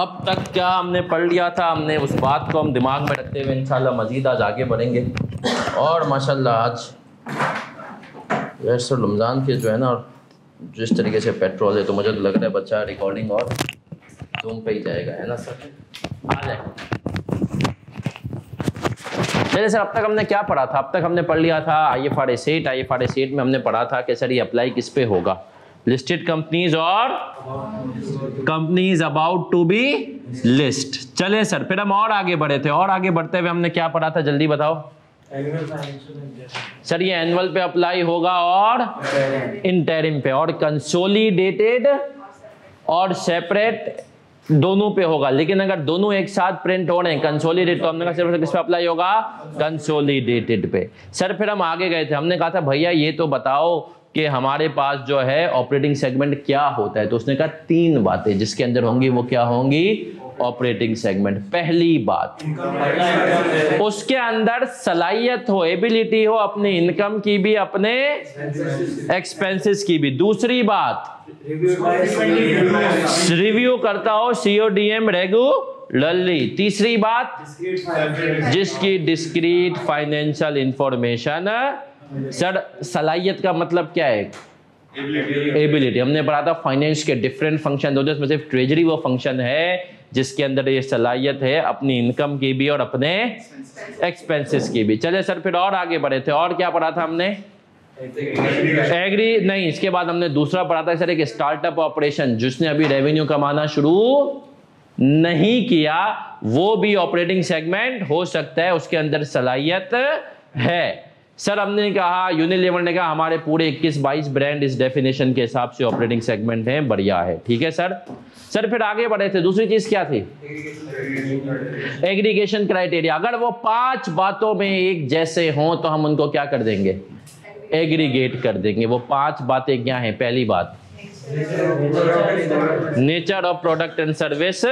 अब तक क्या हमने पढ़ लिया था, हमने उस बात को हम दिमाग में रखते हुए इंशाल्लाह मजीद आज आगे बढ़ेंगे। और माशाल्लाह आज यार सर रमज़ान के जो है ना जिस तरीके से पेट्रोल है, तो मुझे तो लग रहा है बच्चा रिकॉर्डिंग और जूम पे ही जाएगा, है ना सर? आ जाए। चलिए सर, अब तक हमने क्या पढ़ा था? अब तक हमने पढ़ लिया था IFRS 8 में हमने पढ़ा था कि सर ये अप्लाई किस पे होगा, लिस्टेड कंपनीज और companies about to be list. चले सर, फिर हम और आगे बढ़े थे, और आगे बढ़ते हुए हमने क्या पढ़ा था, जल्दी बताओ सर। ये एनुअल पे अप्लाई होगा और इंटरिम पे, और कंसोलिडेटेड और सेपरेट दोनों पे होगा। लेकिन अगर दोनों एक साथ प्रिंट हो रहे हैं कंसोलिडेट, तो हमने कहा सिर्फ किस पे अप्लाई होगा, कंसोलिडेटेड पे। सर फिर हम आगे गए थे, हमने कहा था भैया ये तो बताओ कि हमारे पास जो है ऑपरेटिंग सेगमेंट क्या होता है। तो उसने कहा 3 बातें जिसके अंदर होंगी, वो क्या होंगी, ऑपरेटिंग सेगमेंट। पहली बात, उसके अंदर सलाहियत हो, एबिलिटी हो अपनी इनकम की भी, अपने एक्सपेंसेस की भी। दूसरी बात, रिव्यू करता हो CODM रेगुलरली। तीसरी बात, जिसकी डिस्क्रीट फाइनेंशियल इंफॉर्मेशन। सर सलाहियत का मतलब क्या है, एबिलिटी। हमने पढ़ा था फाइनेंस के डिफरेंट फंक्शन होते हैं, उसमें सिर्फ ट्रेजरी वो फंक्शन है जिसके अंदर ये सलाहियत है अपनी इनकम की भी और अपने एक्सपेंसेस की भी। चले सर फिर और आगे बढ़े थे, और क्या पढ़ा था हमने, एग्री नहीं, इसके बाद हमने दूसरा पढ़ा था सर एक स्टार्टअप ऑपरेशन जिसने अभी रेवेन्यू कमाना शुरू नहीं किया, वो भी ऑपरेटिंग सेगमेंट हो सकता है, उसके अंदर सलाहियत है। सर हमने कहा, यूनिलीवर ने कहा हमारे पूरे 21-22 ब्रांड इस डेफिनेशन के हिसाब से ऑपरेटिंग सेगमेंट है, बढ़िया है, ठीक है सर। सर फिर आगे बढ़े थे, दूसरी चीज क्या थी, एग्रीगेशन क्राइटेरिया। अगर वो 5 बातों में एक जैसे हों तो हम उनको क्या कर देंगे, एग्रीगेट कर देंगे। वो 5 बातें क्या हैं? पहली बात, nature of product and service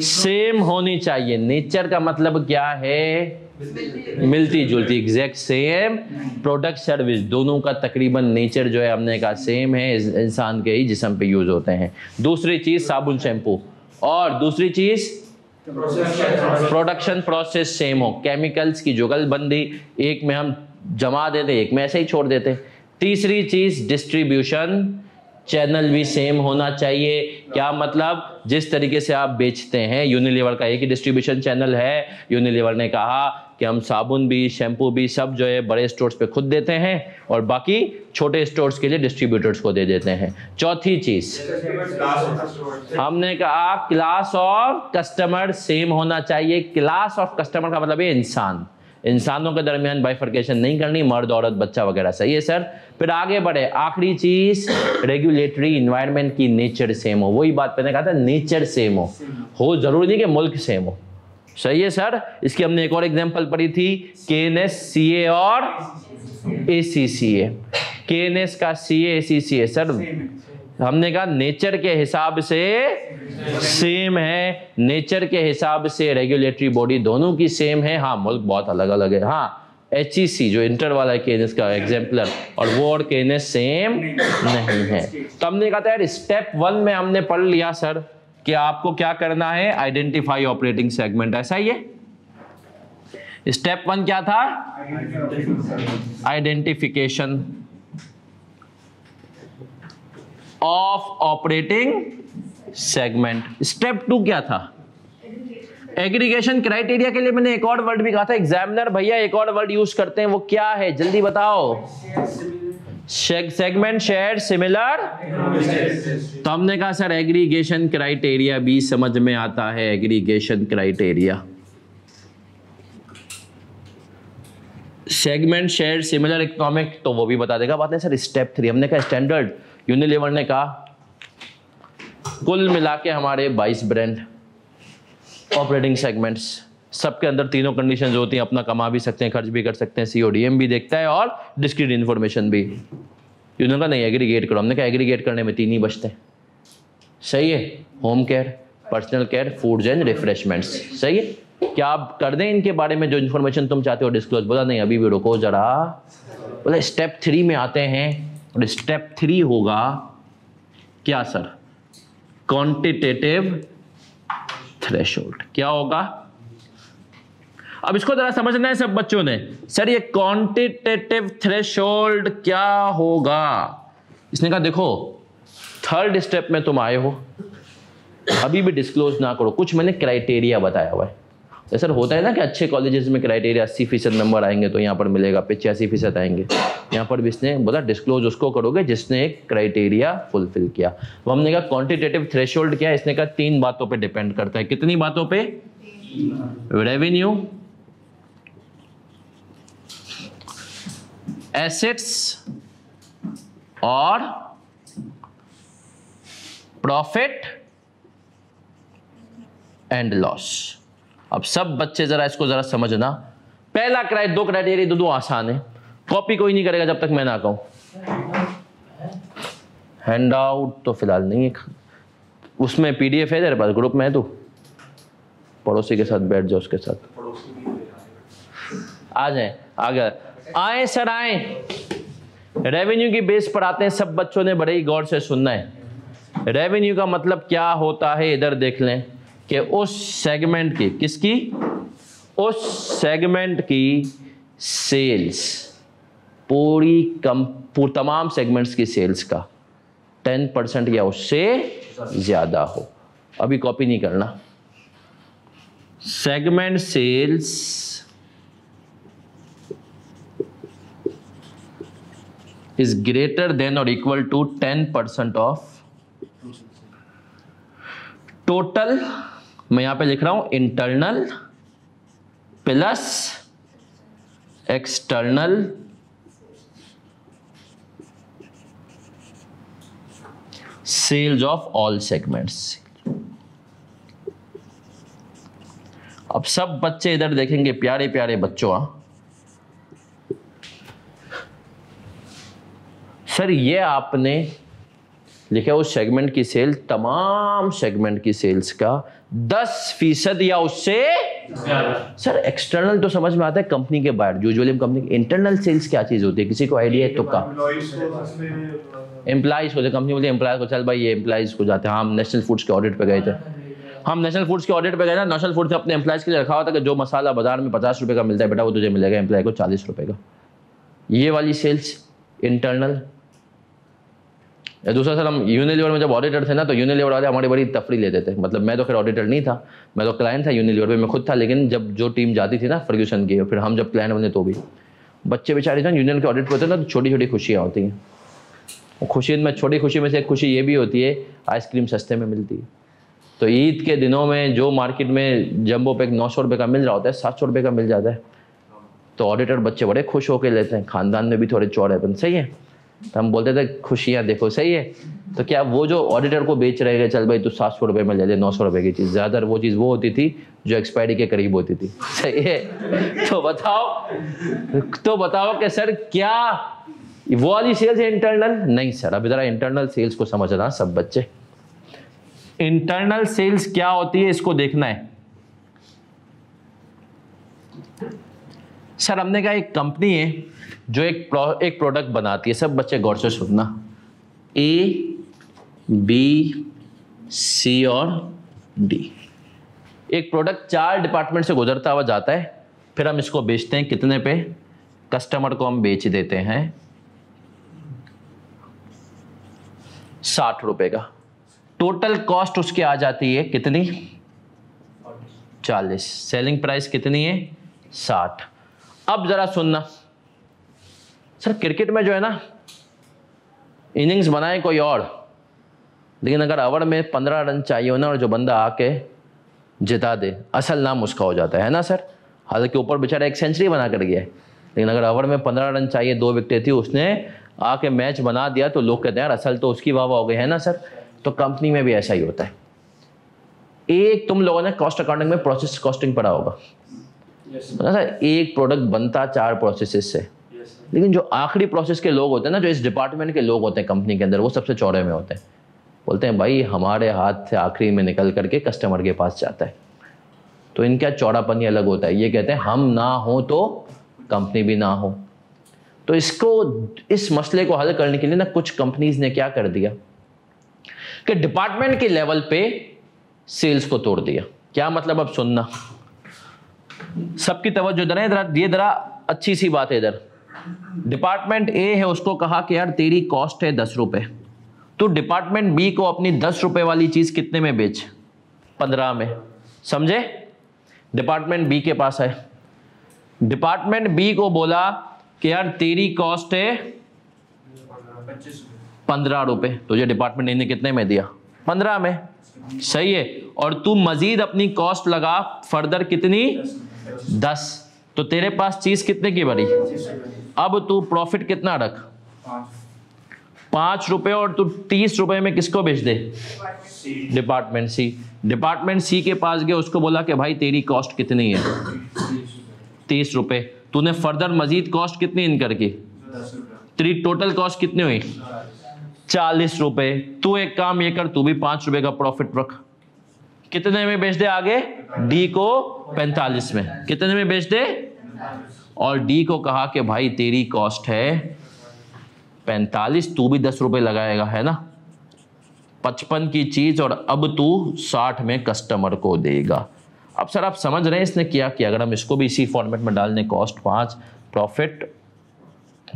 same होनी चाहिए। नेचर का मतलब क्या है, मिलती जुलती, एग्जैक्ट सेम। प्रोडक्ट सर्विस दोनों का तकरीबन नेचर जो है हमने कहा सेम है, इंसान के ही जिस्म पे यूज होते हैं। दूसरी चीज साबुन शैम्पू, और दूसरी चीज प्रोडक्शन प्रोसेस सेम हो, केमिकल्स की जुगलबंदी, एक में हम जमा देते एक में ऐसे ही छोड़ देते। तीसरी चीज डिस्ट्रीब्यूशन चैनल भी सेम होना चाहिए। क्या मतलब, जिस तरीके से आप बेचते हैं, यूनिलीवर का एक ही डिस्ट्रीब्यूशन चैनल है। यूनिलीवर ने कहा कि हम साबुन भी शैम्पू भी सब जो है बड़े स्टोर्स पे खुद देते हैं और बाकी छोटे स्टोर्स के लिए डिस्ट्रीब्यूटर्स को दे देते हैं। चौथी चीज हमने कहा क्लास ऑफ कस्टमर सेम होना चाहिए। क्लास ऑफ कस्टमर का मतलब है इंसान, इंसानों के दरमियान बाइफर्केशन नहीं करनी, मर्द औरत बच्चा वगैरह, सही है सर। फिर आगे बढ़े, आखिरी चीज रेगुलेटरी इन्वायरमेंट की नेचर सेम हो। वही बात मैंने कहा था, नेचर सेम हो जरूरी नहीं कि मुल्क सेम हो, सही है सर। इसकी हमने एक और एग्जांपल पढ़ी थी, KNS-CA और ACCA। KNS का CA ACCA सर हमने कहा नेचर के हिसाब से सेम है, नेचर के हिसाब से रेगुलेटरी बॉडी दोनों की सेम है। हाँ मुल्क बहुत अलग अलग है। हाँ HEC जो इंटर वाला है KNS का एग्जाम्पलर, और वो और KNS सेम नहीं है। तो हमने कहा था यार स्टेप 1 में हमने पढ़ लिया सर कि आपको क्या करना है, आइडेंटिफाई ऑपरेटिंग सेगमेंट, ऐसा ही है। स्टेप 1 क्या था, identification of operating segment. Step 2 क्या था, एग्रीगेशन क्राइटेरिया के लिए मैंने एक और वर्ड भी कहा था, एग्जामिनर भैया एक और वर्ड यूज करते हैं, वो क्या है जल्दी बताओ, सेगमेंट शेयर सिमिलर। तो हमने कहा सर एग्रीगेशन क्राइटेरिया भी समझ में आता है, aggregation criteria segment share similar economic, तो वो भी बता देगा। बात है सर स्टेप 3 हमने कहा स्टैंडर्ड। यूनिलीवर ने कहा कुल मिला के हमारे 22 ब्रांड ऑपरेटिंग सेगमेंट्स, सबके अंदर तीनों कंडीशंस होती हैं, अपना कमा भी सकते हैं, खर्च भी कर सकते हैं, CODM भी देखता है और डिस्क्रीट इन्फॉर्मेशन भी। यूनिलीवर का नहीं, एग्रीगेट करो। हमने कहा एग्रीगेट करने में 3 ही बचते हैं, सही है, home care, personal care, foods and refreshments, सही है। क्या आप कर दें इनके बारे में जो इन्फॉर्मेशन तुम चाहते हो डिस्क्लोज? बोला नहीं अभी भी रुको जरा। बोले स्टेप 3 में आते हैं, और स्टेप 3 होगा क्या सर, क्वांटिटेटिव थ्रेशोल्ड क्या होगा? अब इसको जरा समझना है सब बच्चों ने। सर ये क्वांटिटेटिव थ्रेशोल्ड क्या होगा? इसने कहा देखो थर्ड स्टेप में तुम आए हो, अभी भी डिस्क्लोज ना करो, कुछ मैंने क्राइटेरिया बताया हुआ है। जैसे होता है ना कि अच्छे कॉलेजेस में क्राइटेरिया 80% नंबर आएंगे तो यहाँ पर मिलेगा, 85% आएंगे, यहाँ पर भी इसने बोला डिस्क्लोज उसको करोगे जिसने एक क्राइटेरिया फुलफिल किया। तो हमने कहा क्वांटिटेटिव थ्रेशोल्ड क्या है? इसने कहा 3 बातों पे डिपेंड करता है। कितनी बातों पे? रेवेन्यू, एसेट्स और प्रॉफिट एंड लॉस। अब सब बच्चे जरा इसको जरा समझना। पहला दो क्राइटेरिया दो आसान है, कॉपी कोई नहीं करेगा जब तक मैं ना कहूं। हैंड आउट तो फिलहाल नहीं है, उसमें पीडीएफ है तेरे पास, ग्रुप में है तू, पड़ोसी के साथ बैठ जाओ, उसके साथ आ जाए। आगे आए सर आए, रेवेन्यू की बेस पर आते हैं। सब बच्चों ने बड़े ही गौर से सुनना है। रेवेन्यू का मतलब क्या होता है? इधर देख लें कि उस सेगमेंट की, किसकी? उस सेगमेंट की सेल्स, तमाम सेगमेंट्स की सेल्स का 10% या उससे ज्यादा हो। अभी कॉपी नहीं करना। Segment sales is greater than or equal to 10% of total, मैं यहां पे लिख रहा हूं internal plus external sales of all segments. अब सब बच्चे इधर देखेंगे, प्यारे प्यारे बच्चों, सर ये आपने लिखा उस सेगमेंट की सेल, तमाम सेगमेंट की सेल्स का 10% या उससे सर एक्सटर्नल तो समझ में आता है कंपनी के बाहर, यूजुअली कंपनी की इंटरनल सेल्स क्या चीज होती है? किसी को आइडिया है? तो का एम्प्लॉइज को, कंपनी बोलती है एम्प्लॉइज को, चल भाई ये एम्प्लॉइज को जाते हैं। हम नेशनल फूड्स के ऑडिट पे गए थे, नेशनल फूड्स ने अपने एम्प्लॉइज के लिए रखा हुआ था कि जो मसाला बाजार में 50 रुपए का मिलता है बेटा वो तुझे मिलेगा एम्प्लॉय को 40 रुपए का। ये वाली सेल्स इंटरनल। या दूसरा सर, हम यूनिलीवर में जब ऑडिटर थे ना, तो यूनिलीवर वाले हमारी बड़ी तफरी लेते थे। मतलब मैं तो खैर ऑडिटर नहीं था, मैं तो क्लाइंट था यूनिलीवर में, मैं खुद था। लेकिन जब जो टीम जाती थी ना फर्ग्यूसन की, फिर हम जब क्लाइंट बने तो भी बच्चे बेचारे जो यूनियन के ऑडिट पे होते हैं ना, तो छोटी छोटी खुशियाँ होती हैं। खुशी में, छोटी खुशी में से एक खुशी ये भी होती है आइसक्रीम सस्ते में मिलती है। तो ईद के दिनों में जो मार्केट में जंबो पैक 900 रुपये का मिल रहा होता है, 700 रुपये का मिल जाता है। तो ऑडिटर बच्चे बड़े खुश होकर लेते हैं। खानदान में भी थोड़े चौड़ेपन, सही है। तो हम बोलते थे खुशियाँ देखो, सही है। तो क्या वो जो ऑडिटर को बेच रहे हैं, चल भाई तू 700 रुपये में ले ले 900 रुपये की चीज़, ज़्यादातर वो चीज़ वो होती थी जो एक्सपायरी के करीब होती थी, सही है। तो बताओ कि सर क्या वो वाली सेल्स है इंटरनल? नहीं सर, अभी जरा इंटरनल सेल्स को समझना सब बच्चे। इंटरनल सेल्स क्या होती है इसको देखना है। सर हमने कहा एक कंपनी है जो एक प्रोडक्ट बनाती है। सब बच्चे गौर से सुनना, ए बी सी और डी। एक प्रोडक्ट 4 डिपार्टमेंट से गुजरता हुआ जाता है, फिर हम इसको बेचते हैं कितने पे? कस्टमर को हम बेच देते हैं 60 रुपए का। टोटल कॉस्ट उसकी आ जाती है कितनी? 40। सेलिंग प्राइस कितनी है? 60। अब जरा सुनना सर, क्रिकेट में जो है ना, इनिंग्स बनाए कोई और, लेकिन अगर ओवर में 15 रन चाहिए हो ना और जो बंदा आके जिता दे, असल नाम उसका हो जाता है ना सर। हालांकि ऊपर बेचारा एक सेंचुरी बना कर गया है, लेकिन अगर ओवर में 15 रन चाहिए, 2 विकेटें थी, उसने आके मैच बना दिया, तो लोग कहते हैं यार असल तो उसकी वाह वाह हो गई, है ना सर। तो कंपनी में भी ऐसा ही होता है। एक तुम लोगों ने कॉस्ट अकाउंटिंग में प्रोसेस कॉस्टिंग पढ़ा होगा, सर एक प्रोडक्ट बनता 4 प्रोसेसेस से, लेकिन जो आखिरी प्रोसेस के लोग होते हैं ना, जो इस डिपार्टमेंट के लोग होते हैं कंपनी के अंदर, वो सबसे चौड़े में होते हैं। बोलते हैं भाई हमारे हाथ से आखिरी में निकल करके कस्टमर के पास जाता है। तो इनका चौड़ापन ही अलग होता है। ये कहते हैं हम ना हो तो कंपनी भी ना हो। तो इस मसले को हल करने के लिए ना कुछ कंपनीज ने क्या कर दिया कि डिपार्टमेंट के लेवल पे सेल्स को तोड़ दिया। क्या मतलब, अब सुनना, सबकी तवज्जो इधर है, इधर ये जरा अच्छी सी बात है इधर। डिपार्टमेंट ए है, उसको कहा कि यार तेरी कॉस्ट है 10 रुपए, तो डिपार्टमेंट बी को अपनी 10 रुपए वाली चीज कितने में बेच, 15 में, समझे। डिपार्टमेंट बी के पास है, डिपार्टमेंट बी को बोला कि यार तेरी कॉस्ट है 15 रुपए, तुझे डिपार्टमेंट ए ने कितने में दिया, 15 में, सही है। और तू मजीद अपनी कॉस्ट लगा फर्दर कितनी, 10, तो तेरे पास चीज कितने की बनी। अब तू प्रॉफिट कितना रख, 5 रुपए, और तू 30 रुपए में किसको बेच दे, डिपार्टमेंट सी। डिपार्टमेंट सी के पास गए, उसको बोला कि भाई तेरी कॉस्ट कितनी है, 30 रुपए, तूने फर्दर मजीद कॉस्ट कितनी इनकर की, तेरी टोटल कॉस्ट कितनी हुई, 40 रुपए। तू एक काम ये कर, तू भी 5 रुपए का प्रॉफिट रख, कितने में बेच दे आगे, डी को 45 में, कितने में बेच दे, और डी को कहा कि भाई तेरी कॉस्ट है 45, तू भी 10 रुपए लगाएगा, है ना, 55 की चीज, और अब तू 60 में कस्टमर को देगा। अब सर आप समझ रहे हैं इसने क्या किया, अगर हम इसको भी इसी फॉर्मेट में डाल दें, कॉस्ट 5, प्रॉफिट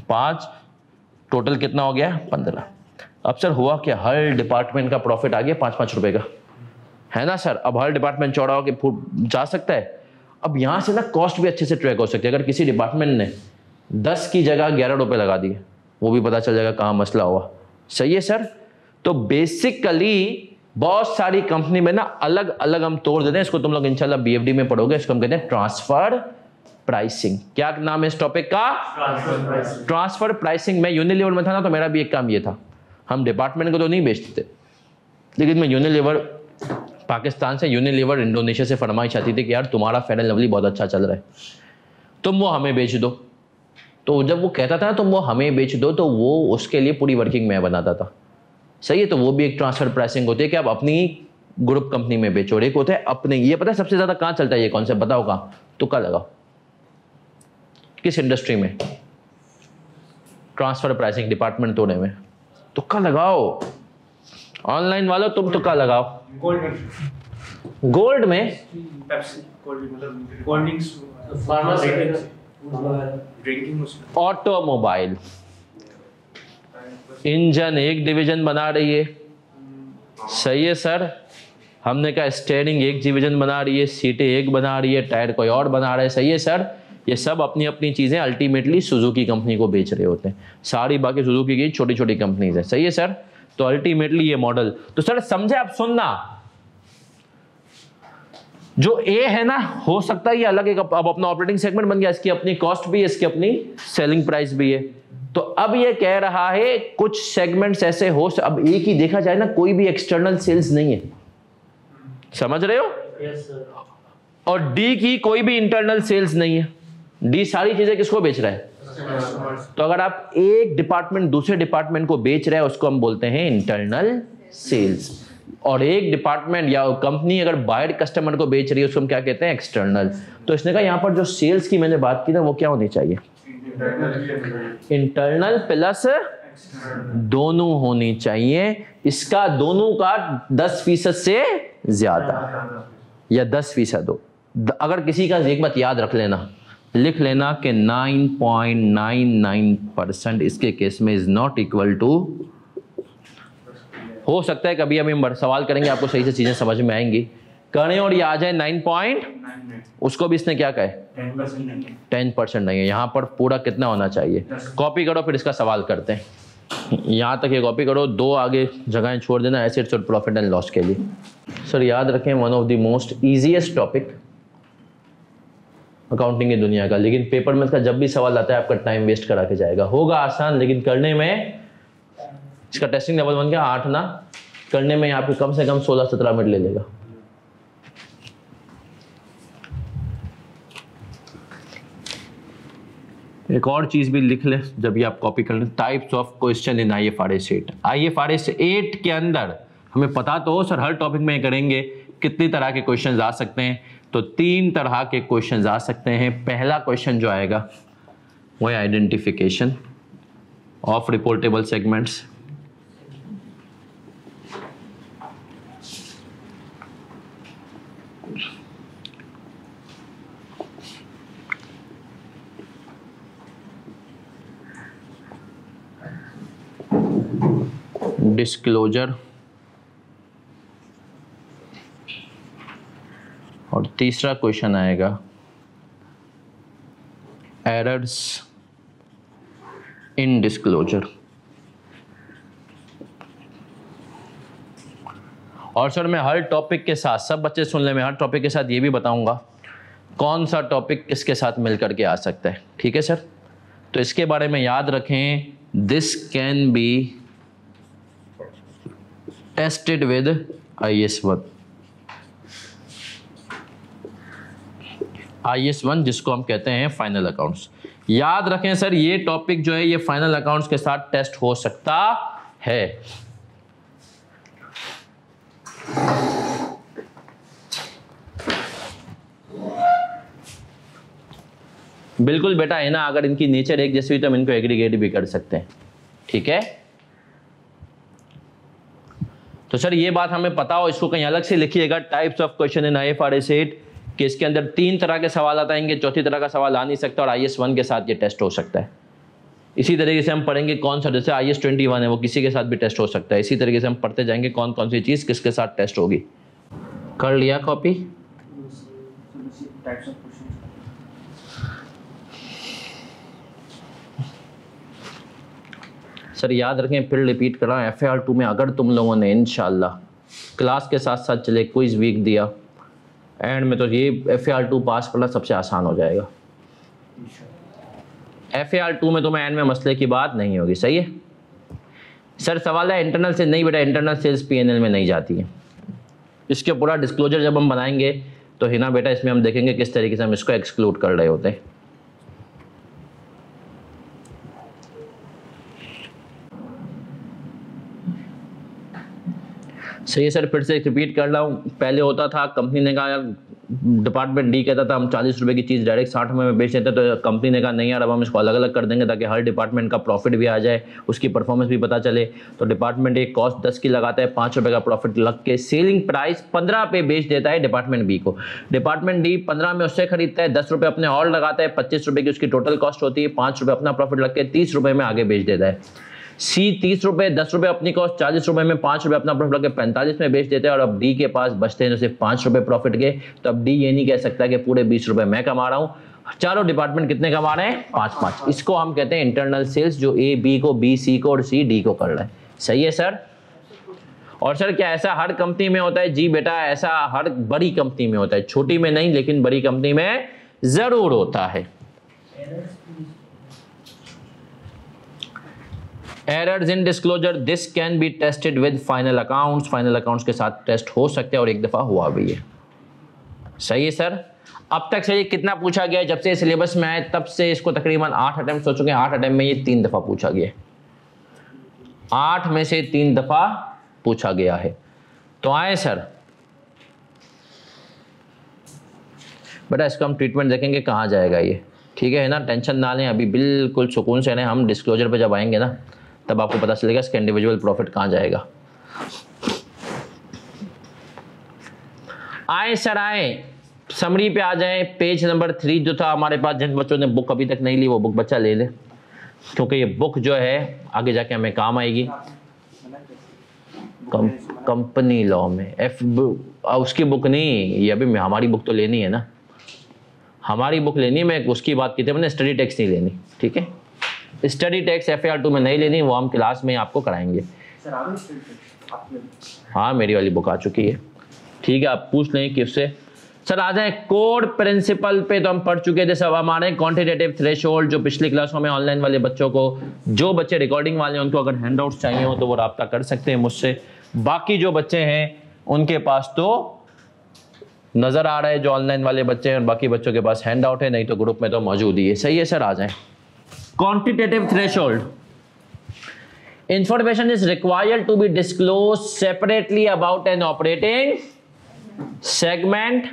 5, टोटल कितना हो गया 15। अब सर हुआ क्या, हर डिपार्टमेंट का प्रॉफिट आ गया 5-5 रुपए का, है ना सर। अब हर डिपार्टमेंट चौड़ा होकर जा सकता है। अब यहां से ना कॉस्ट भी अच्छे से ट्रैक हो सकती है। अगर किसी डिपार्टमेंट ने 10 की जगह 11 रुपए लगा दिए, वो भी पता चल जाएगा कहाँ मसला हुआ, सही है सर। तो बेसिकली बहुत सारी कंपनी में ना अलग अलग हम तोड़ देते हैं, इसको तुम लोग इंशाल्लाह बीएफडी में पढ़ोगे, इसको हम कहते हैं ट्रांसफर प्राइसिंग। क्या नाम है इस टॉपिक का, ट्रांसफर प्राइसिंग। मैं यूनिलीवर में था ना, तो मेरा भी एक काम ये था, हम डिपार्टमेंट को तो नहीं बेचते थे, लेकिन मैं यूनिलीवर पाकिस्तान से, यूनिलीवर इंडोनेशिया से फरमाइश आती थी कि यार तुम्हारा फेयर एंड लवली बहुत अच्छा चल रहा है, तुम वो हमें बेच दो। तो जब वो कहता था ना तुम वो हमें बेच दो, तो वो उसके लिए पूरी वर्किंग मैं बनाता था, सही है। तो वो भी एक ट्रांसफर प्राइसिंग होती है कि आप अपनी ग्रुप कंपनी में बेचो, और एक होता है अपने। ये पता है सबसे ज्यादा कहाँ चलता है ये कॉन्सेप्ट, बताओ कहाँ, तुक्का लगाओ, किस इंडस्ट्री में, ट्रांसफर प्राइसिंग डिपार्टमेंट तोड़ने में, तुक्का लगाओ। ऑनलाइन वालों तुम तुक्का लगाओ। गोल्ड में ऑटोमोबाइल इंजन एक डिवीजन बना रही है, सही है सर। हमने कहा स्टीयरिंग एक डिवीजन बना रही है, सीटें एक बना रही है, टायर कोई और बना रहा है, सही है सर। ये सब अपनी अपनी चीजें अल्टीमेटली सुजुकी कंपनी को बेच रहे होते हैं, सारी बाकी सुजुकी की छोटी छोटी कंपनीज है, सही है सर। तो अल्टीमेटली ये मॉडल, तो सर समझे आप, सुनना, जो ए है ना, हो सकता है ये अलग एक अब अपना ऑपरेटिंग सेगमेंट बन गया, इसकी अपनी कॉस्ट भी है, इसकी अपनी सेलिंग प्राइस भी है। तो अब ये कह रहा है कुछ सेगमेंट्स ऐसे हो, अब एक ही देखा जाए ना, कोई भी एक्सटर्नल सेल्स नहीं है, समझ रहे हो। Yes sir. और डी की कोई भी इंटरनल सेल्स नहीं है, डी सारी चीजें किसको बेच रहा है। तो अगर आप एक डिपार्टमेंट दूसरे डिपार्टमेंट को बेच रहे हैं, उसको हम बोलते हैं इंटरनल सेल्स। और एक डिपार्टमेंट या कंपनी अगर बाहर कस्टमर को बेच रही है, उसको हम क्या कहते हैं, एक्सटर्नल। तो इसने कहा यहां पर जो सेल्स की मैंने बात की ना, वो क्या होनी चाहिए, इंटरनल प्लस दोनों होनी चाहिए। इसका दोनों का 10% से ज्यादा या 10% हो। अगर किसी का, एक बात याद रख लेना, लिख लेना कि 9.99% इसके केस में इज नॉट इक्वल टू, हो सकता है कभी हम सवाल करेंगे आपको सही से चीजें समझ में आएंगी, करें और ये आ जाए 9. उसको भी इसने क्या कहे, 10% नहीं है। यहां पर पूरा कितना होना चाहिए, कॉपी करो फिर इसका सवाल करते हैं। यहां तक ये कॉपी करो, 2 आगे जगहें छोड़ देना एसेट्स और प्रॉफिट एंड लॉस के लिए। सर याद रखें, one of the most easiest topic accounting की दुनिया का, लेकिन पेपर में इसका जब भी सवाल आता है आपका टाइम वेस्ट करा के जाएगा। होगा आसान, लेकिन करने में, इसका टेस्टिंग लेवल 1 क्या 8 ना, करने में आपको कम से कम 16-17 मिनट ले लेगा। एक और चीज भी लिख ले जब भी आप कॉपी कर लें, types of question in IFRS 8। IFRS 8 के अंदर हमें पता तो हो सर, हर टॉपिक में करेंगे कितनी तरह के क्वेश्चन आ सकते हैं। तो 3 तरह के क्वेश्चन आ सकते हैं। पहला क्वेश्चन जो आएगा वो है identification of reportable segments. Disclosure, और तीसरा क्वेश्चन आएगा एरर्स इन डिस्क्लोजर। और सर मैं हर टॉपिक के साथ, सब बच्चे सुन ले, मैं हर टॉपिक के साथ ये भी बताऊंगा कौन सा टॉपिक किसके साथ मिल करके आ सकता है, ठीक है सर। तो इसके बारे में याद रखें, this can be tested with IS1। IS1 जिसको हम कहते हैं फाइनल अकाउंट्स। याद रखें सर, ये टॉपिक जो है ये फाइनल अकाउंट्स के साथ टेस्ट हो सकता है। बिल्कुल बेटा है ना, अगर इनकी नेचर एक जैसी हुई तो हम इनको एग्रीगेट भी कर सकते हैं, ठीक है। तो सर ये बात हमें पता हो, इसको कहीं अलग से लिखिएगा, types of question in IFRS 8 कि इसके अंदर 3 तरह के सवाल आएंगे, चौथी तरह का सवाल आ नहीं सकता, और IS1 के साथ ये टेस्ट हो सकता है। इसी तरीके से हम पढ़ेंगे कौन सा, जैसे IS21 है वो किसी के साथ भी टेस्ट हो सकता है। इसी तरीके से हम पढ़ते जाएंगे कौन कौन सी चीज़ किसके साथ टेस्ट होगी। कर लिया कॉपी? सर याद रखें, फिर रिपीट कर रहा हूँ, FAR2 में अगर तुम लोगों ने इंशाल्लाह क्लास के साथ साथ चले क्विज वीक दिया एंड में, तो ये FAR2 पास करना सबसे आसान हो जाएगा। FAR2 में तुम्हें एंड में मसले की बात नहीं होगी, सही है सर। सवाल है इंटरनल से, नहीं बेटा इंटरनल सेल्स PNL में नहीं जाती है। इसके पूरा डिस्क्लोजर जब हम बनाएंगे तो हिना बेटा इसमें हम देखेंगे किस तरीके से हम इसको एक्सक्लूड कर रहे होते हैं। सही है सर, फिर से रिपीट कर रहा हूँ, पहले होता था कंपनी ने कहा, डिपार्टमेंट डी कहता था हम 40 रुपए की चीज़ डायरेक्ट 60 रुपए में बेच देते, तो कंपनी ने कहा नहीं यार अब हम इसको अलग अलग कर देंगे ताकि हर डिपार्टमेंट का प्रॉफिट भी आ जाए, उसकी परफॉर्मेंस भी पता चले। तो डिपार्टमेंट ए कॉस्ट 10 की लगाता है, 5 रुपए का प्रॉफिट लग के सेलिंग प्राइस 15 पे बेच देता है डिपार्टमेंट बी को। डिपार्टमेंट डी 15 में उससे खरीदता है, 10 रुपये अपने और लगाता है, 25 रुपये की उसकी टोटल कॉस्ट होती है, 5 रुपये अपना प्रॉफिट लग के 30 रुपये में आगे बेच देता है। सी 30 रुपये, 10 रुपये अपनी कॉस्ट, 40 रुपये में 5 रुपये अपना प्रॉफिट लगे 45 में बेच देते हैं, और अब डी के पास बचते हैं सिर्फ 5 रुपये प्रॉफिट के। तो अब डी ये नहीं कह सकता कि पूरे 20 रुपये मैं कमा रहा हूँ, चारों डिपार्टमेंट कितने कमा रहे हैं, 5-5। इसको हम कहते हैं इंटरनल सेल्स, जो ए बी को, बी सी को और सी डी को कर रहा है। सही है सर। और सर क्या ऐसा हर कंपनी में होता है? जी बेटा ऐसा हर बड़ी कंपनी में होता है, छोटी में नहीं लेकिन बड़ी कंपनी में जरूर होता है। Errors in disclosure, this can be tested with final accounts. Final accounts के साथ टेस्ट हो सकते हैं और एक दफा हुआ भी है। सही है सर। अब तक से ये कितना पूछा गया है? जब से सिलेबस में आए तब से इसको तकरीबन 8 अटेम्प्ट हो चुके हैं। 8 अटेम्प्ट में ये 3 दफा पूछा गया है, 8 में से 3 दफा पूछा गया है। तो आए सर बेटा इसका हम ट्रीटमेंट देखेंगे कहाँ जाएगा ये, ठीक है ना, टेंशन ना लें, अभी बिल्कुल सुकून से रहें। हम डिस्क्लोजर पे जब आएंगे ना तब आपको पता चलेगा इसका इंडिविजुअल प्रॉफिट कहाँ जाएगा। आए सर आए, समरी पे आ जाए। पेज नंबर 3 जो था हमारे पास, जिन बच्चों ने बुक अभी तक नहीं ली वो बुक बच्चा ले ले, क्योंकि ये बुक जो है आगे जाके हमें काम आएगी। कंपनी लॉ में उसकी बुक नहीं, ये अभी हमारी बुक तो लेनी है ना, हमारी बुक लेनी है। मैं उसकी बात की थी, मैंने स्टडी टैक्स नहीं लेनी, ठीक है। स्टडी टैक्स FAR2 में नहीं लेनी, वो हम क्लास में आपको कराएंगे। हाँ मेरी वाली बुक आ चुकी है, ठीक है, आप पूछ लें किससे। सर आ जाए कोड प्रिंसिपल पे, तो हम पढ़ चुके थे सब। हमारे क्वांटिटेटिव थ्रेशोल्ड जो पिछली क्लासों में ऑनलाइन वाले बच्चों को, जो बच्चे रिकॉर्डिंग वाले हैं उनको अगर हैंडआउट्स चाहिए हो तो वो राब्ता कर सकते हैं मुझसे। बाकी जो बच्चे हैं उनके पास तो नजर आ रहा है जो ऑनलाइन वाले बच्चे हैं, और बाकी बच्चों के पास हैंडआउट है, नहीं तो ग्रुप में तो मौजूद ही है। सही है सर। आ जाए quantitative threshold, information is required to be disclose separately about an operating segment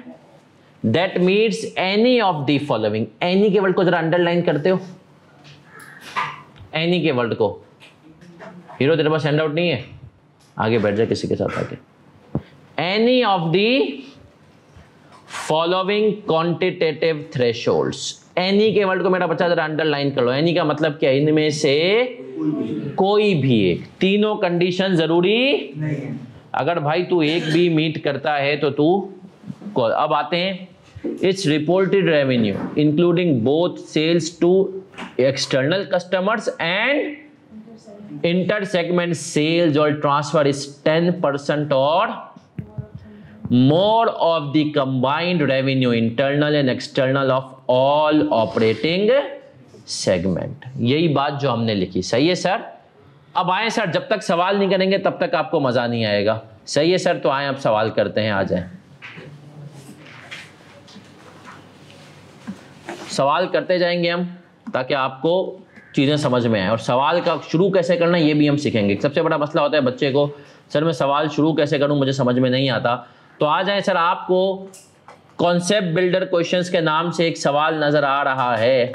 that meets any of the following. Any के वर्ड को जरा अंडरलाइन करते हो, एनी के वर्ड को। हीरो तेरे पास हैंडआउट नहीं है, आगे बैठ जाए किसी के साथ आके। Any of the following quantitative thresholds, any के वर्ड को मेरा बच्चा जरा अंडरलाइन कर लो। एनी का मतलब क्या, इनमें से कोई भी एक, तीनों कंडीशन जरूरी नहीं है। अगर भाई तू एक भी मीट करता है तो तू, अब आते हैं, it's reported revenue including both sales to external customers and inter segment sales और ट्रांसफर इज 10% और more of the combined revenue internal and external of all operating segment। यही बात जो हमने लिखी, सही है सर। अब आए सर, जब तक सवाल नहीं करेंगे तब तक आपको मजा नहीं आएगा, सही है सर। तो आए अब सवाल करते हैं, आ जाएं, सवाल करते जाएंगे हम ताकि आपको चीजें समझ में आए। और सवाल का शुरू कैसे करना ये भी हम सीखेंगे। सबसे बड़ा मसला होता है बच्चे को, सर मैं सवाल शुरू कैसे करूं, मुझे समझ में नहीं आता। तो आ जाए सर, आपको कॉन्सेप्ट बिल्डर क्वेश्चंस के नाम से एक सवाल नजर आ रहा है,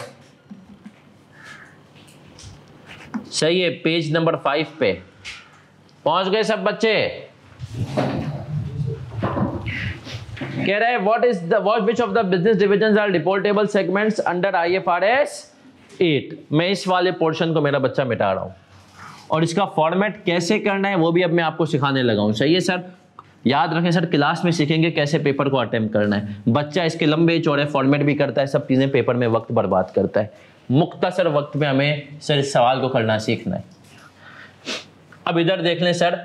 सही है, पेज नंबर 5 पे पहुंच गए सब बच्चे। कह रहे हैं what which of the business divisions are reportable segments under IFRS 8। मैं इस वाले पोर्शन को मेरा बच्चा मिटा रहा हूं और इसका फॉर्मेट कैसे करना है वो भी अब मैं आपको सिखाने लगा हूं, सही है सर। याद रखें सर, क्लास में सीखेंगे कैसे पेपर को अटेम्प्ट करना है। बच्चा इसके लंबे चौड़े फॉर्मेट भी करता है, सब चीज़ें पेपर में वक्त बर्बाद करता है। मुख्तसर वक्त में हमें सर इस सवाल को करना सीखना है। अब इधर देख लें सर,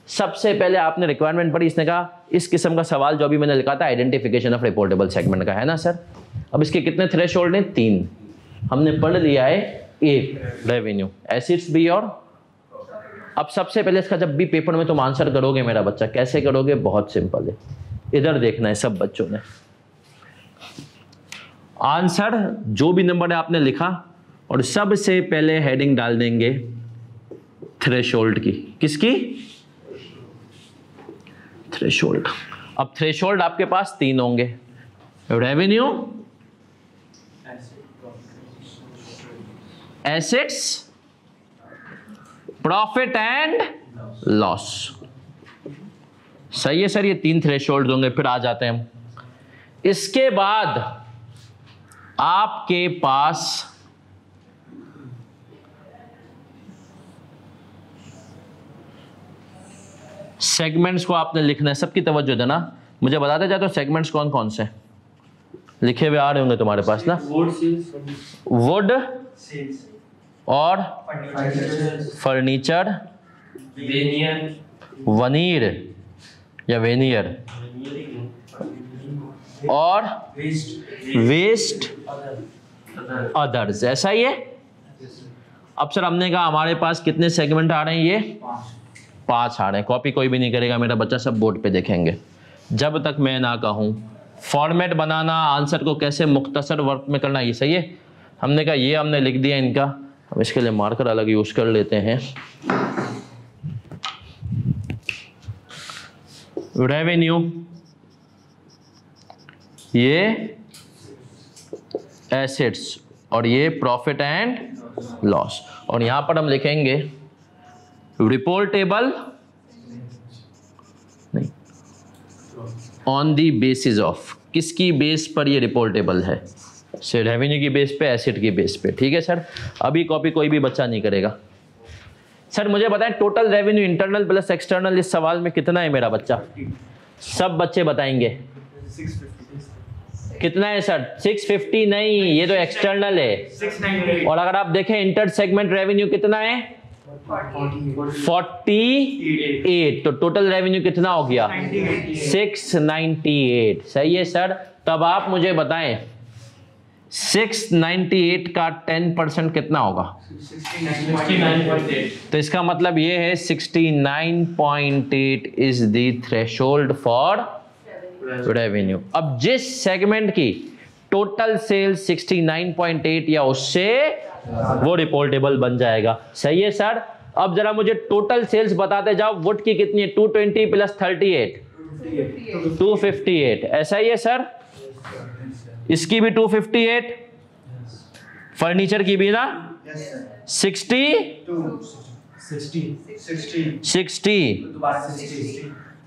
सबसे पहले आपने रिक्वायरमेंट पढ़ी, इसने कहा इस किस्म का सवाल जो अभी मैंने लिखा था आइडेंटिफिकेशन ऑफ रिपोर्टेबल सेगमेंट का, है ना सर। अब इसके कितने थ्रेशोल्ड हैं, 3। हमने पढ़ लिया है 1 रेवेन्यू, एसिड्स भी। और अब सबसे पहले इसका जब भी पेपर में तुम आंसर करोगे मेरा बच्चा, कैसे करोगे, बहुत सिंपल है। इधर देखना है सब बच्चों ने, आंसर जो भी नंबर है आपने लिखा और सबसे पहले हेडिंग डाल देंगे थ्रेशोल्ड की। किसकी, थ्रेशोल्ड। अब थ्रेशोल्ड आपके पास 3 होंगे, revenue, assets, profit and loss, सही है सर। ये 3 थ्रेशोल्ड होंगे। फिर आ जाते हैं हम, इसके बाद आपके पास सेगमेंट्स को आपने लिखना है। सबकी तवज्जो देना, मुझे बताते जाए तो सेगमेंट्स कौन कौन से लिखे हुए आ रहे होंगे तुम्हारे पास ना। वुड और फर्नीचर, वनीर या वेनियर, और वेस्ट अदर्स, ऐसा ही है। अब सर हमने कहा हमारे पास कितने सेगमेंट आ रहे हैं, ये 5 आ रहे हैं। कॉपी कोई भी नहीं करेगा मेरा बच्चा, सब बोर्ड पे देखेंगे। जब तक मैं ना कहूं फॉर्मेट बनाना, आंसर को कैसे मुख्तसर वर्क में करना, ये सही है। हमने कहा ये हमने लिख दिया इनका, हम इसके लिए मार्कर अलग यूज कर लेते हैं। रेवेन्यू, ये एसेट्स, और ये प्रॉफिट एंड लॉस। और यहां पर हम लिखेंगे रिपोर्टेबल नहीं, ऑन दी बेसिस ऑफ, किसकी बेस पर ये रिपोर्टेबल है, से रेवेन्यू की बेस पे, एसेट की बेस पे, ठीक है सर। अभी कॉपी कोई भी बच्चा नहीं करेगा। सर मुझे बताएं total revenue internal plus external इस सवाल में कितना है मेरा बच्चा, सब बच्चे बताएंगे। 650। कितना है सर, 650 नहीं, ये तो एक्सटर्नल है। 698। और अगर आप देखें इंटर सेगमेंट रेवेन्यू कितना है, 48। तो टोटल रेवेन्यू कितना हो गया, 698, सही है सर। तब आप मुझे बताएं 698 का 10% कितना होगा, 69.8। तो इसका मतलब ये है 69.8 is the threshold for revenue. अब जिस सेगमेंट की टोटल सेल्स 69.8 या उससे, वो रिपोर्टेबल बन जाएगा, सही है सर। अब जरा मुझे टोटल सेल्स बताते जाओ। वुड की कितनी है, 220 प्लस 38, 258, ऐसा ही है सर। इसकी भी 258, फर्नीचर की भी ना 60।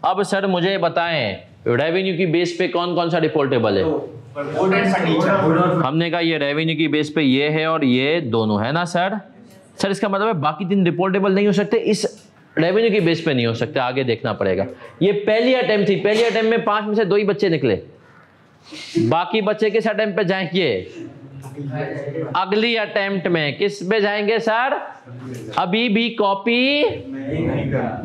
अब सर मुझे बताएं रेवेन्यू की बेस पे कौन कौन सा रिपोर्टेबल है? हमने कहा ये रेवेन्यू की बेस पे ये है और ये दोनों है ना सर। सर इसका मतलब है बाकी 3 रिपोर्टेबल नहीं हो सकते, इस रेवेन्यू की बेस पे नहीं हो सकते, आगे देखना पड़ेगा। ये पहली अटेम्प्ट थी, पहली अटेम्प्ट में 5 में से 2 ही बच्चे निकले, बाकी बच्चे किस अटेम्प्ट पे जाएंगे? अगली अटेम्प्ट में किस पे जाएंगे सर? अभी भी कॉपी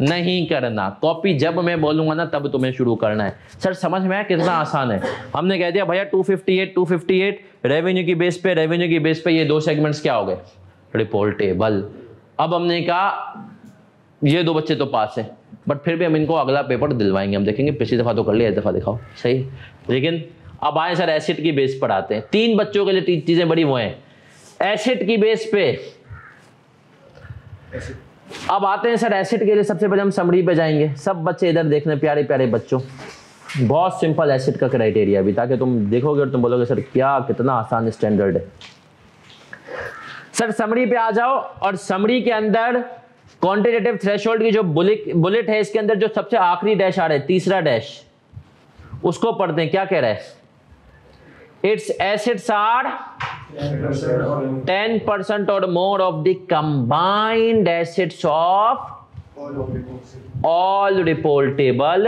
नहीं करना, कॉपी जब मैं बोलूंगा ना तब तुम्हें शुरू करना है। सर समझ में आया कितना आसान है? हमने कह दिया भैया 258 रेवेन्यू की बेस पे, रेवेन्यू की बेस पे ये 2 सेगमेंट्स क्या हो गए? रिपोर्टेबल। अब हमने कहा ये 2 बच्चे तो पास हैं, बट फिर भी हम इनको अगला पेपर दिलवाएंगे, हम देखेंगे पिछली दफा तो कर लिया, इस दफा दिखाओ सही। लेकिन अब आए सर एसिड की बेस पर आते हैं। 3 बच्चों के लिए चीजें बड़ी वो हैं एसिड की बेस पे। अब आते हैं सर एसिड के लिए, सबसे पहले हम समरी पे जाएंगे। सब बच्चे इधर देखने, प्यारे प्यारे बच्चों, बहुत सिंपल एसिड का क्राइटेरिया भी, ताकि तुम देखोगे और तुम बोलोगे सर क्या कितना आसान स्टैंडर्ड है। सर समरी पे आ जाओ, और समरी के अंदर क्वांटिटेटिव थ्रेशोल्ड की जो बुलेट है, इसके अंदर जो सबसे आखिरी डैश आ रहा है, तीसरा डैश, उसको पढ़ते हैं। क्या कह रहा है? इट्स एसिड्स आर 10% और more of the combined acids of all reportable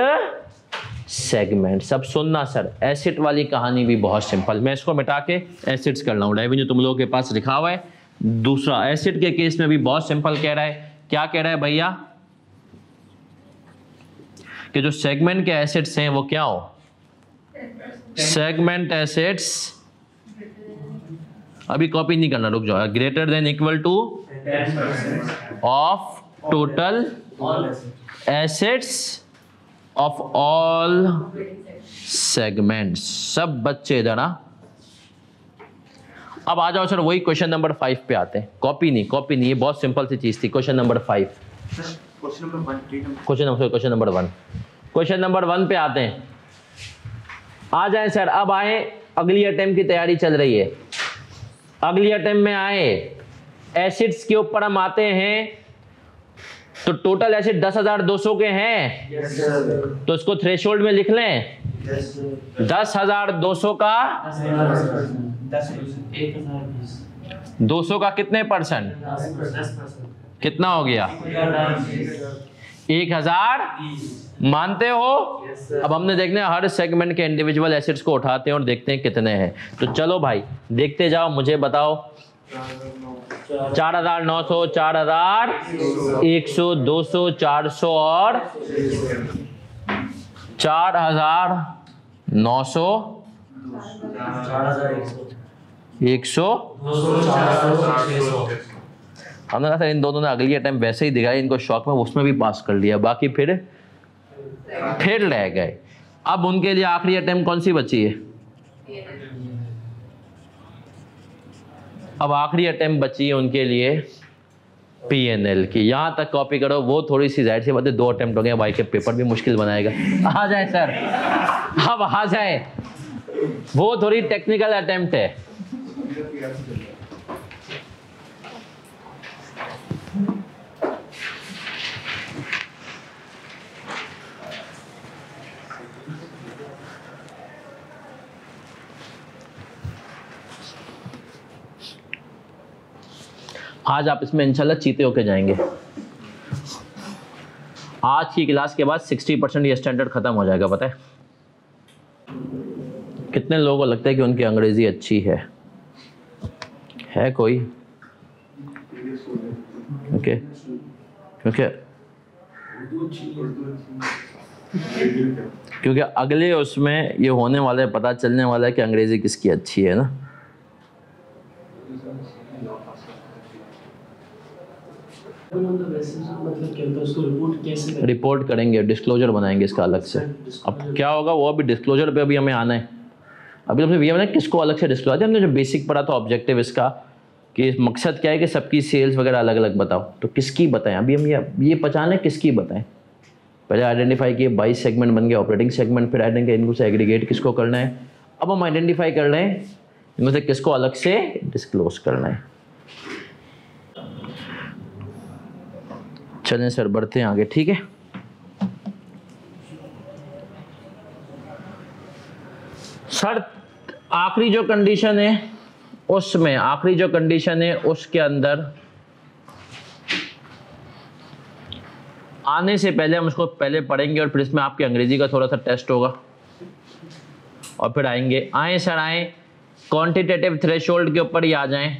segment. सब सुनना सर, एसिड वाली कहानी भी बहुत सिंपल। मैं इसको मिटा के एसिड्स कर रहा हूं, रेवेन्यू तुम लोगों के पास लिखा हुआ है। दूसरा एसिड के केस में भी बहुत सिंपल कह रहा है। क्या कह रहा है भैया? कि जो सेगमेंट के एसिड्स हैं वो क्या हो? सेगमेंट एसिड्स, अभी कॉपी नहीं करना, रुक जाओ, greater than equal two of total acids of all segments. सब बच्चे इधर ना। अब आ जाओ सर वही क्वेश्चन नंबर 5 पे आते हैं। कॉपी नहीं, ये बहुत सिंपल सी चीज थी। क्वेश्चन नंबर 5, क्वेश्चन नंबर 1 पे आते हैं। आ जाएं सर। अब आए, अगली अटेम्प्ट की तैयारी चल रही है। अगली अटेम्प्ट में आए, एसिड्स के ऊपर हम आते हैं। तो टोटल एसिड 10,200 के हैं। तो इसको थ्रेशोल्ड में लिख लें। 10,200 का 200 का कितने परसेंट? कितना हो गया? 1000 मानते हो? अब हमने देखना है हर सेगमेंट के इंडिविजुअल एसिड्स को उठाते हैं और देखते हैं कितने हैं। तो चलो भाई देखते जाओ, मुझे बताओ। 4,900, 4,100, 200, 400 और 4,900, 100। हमने कहा इन दोनों ने अगली अटेम्प्ट वैसे ही दिखाई, इनको शौक में उसमें भी पास कर लिया, बाकी फिर रह गए। अब उनके लिए आखिरी अटेम्प्ट कौन सी बची है? अब आखिरी अटेम्प्ट बची है उनके लिए PNL की। यहां तक कॉपी करो, वो थोड़ी सी जाहिर सी बात है 2 अटेम्प्ट हो गए भाई, के पेपर भी मुश्किल बनाएगा। आ जाए सर, अब आ जाए, वो थोड़ी टेक्निकल अटेम्प्ट है। आज आप इसमें इंशाल्लाह चीते होके जाएंगे। आज की क्लास के बाद 60% ये स्टैंडर्ड खत्म हो जाएगा। पता है कितने लोगों को लगता है कि उनकी अंग्रेजी अच्छी है कोई? ओके, क्योंकि अगले उसमें ये होने वाला है, पता चलने वाला है कि अंग्रेजी किसकी अच्छी है ना। रिपोर्ट करेंगे, डिस्क्लोजर बनाएंगे इसका अलग से। अब क्या होगा वो अभी डिस्क्लोजर पे अभी हमें आना है। अभी हमने ये बताया किसको अलग से डिस्क्लोजर, हमने जो बेसिक पढ़ा था ऑब्जेक्टिव इसका, कि मकसद क्या है कि सबकी सेल्स वगैरह अलग अलग बताओ। तो किसकी बताएं? अभी हम ये पहचान है किसकी बताएं। पहले आइडेंटिफाई किए 22 सेगमेंट बन गया ऑपरेटिंग सेगमेंट, फिर आइडेंटिफाई इनको से एग्रीगेट किसको करना है। अब हम आइडेंटिफाई कर रहे हैं इनमें से किसको अलग से डिस्क्लोज करना है। चलें सर बढ़ते हैं आगे, ठीक है। सर आखिरी जो कंडीशन है उसमें, आखिरी जो कंडीशन है उसके अंदर आने से पहले हम उसको पहले पढ़ेंगे और फिर इसमें आपकी अंग्रेजी का थोड़ा सा टेस्ट होगा और फिर आएंगे। आए सर आए, क्वांटिटेटिव थ्रेशोल्ड के ऊपर ही आ जाएं,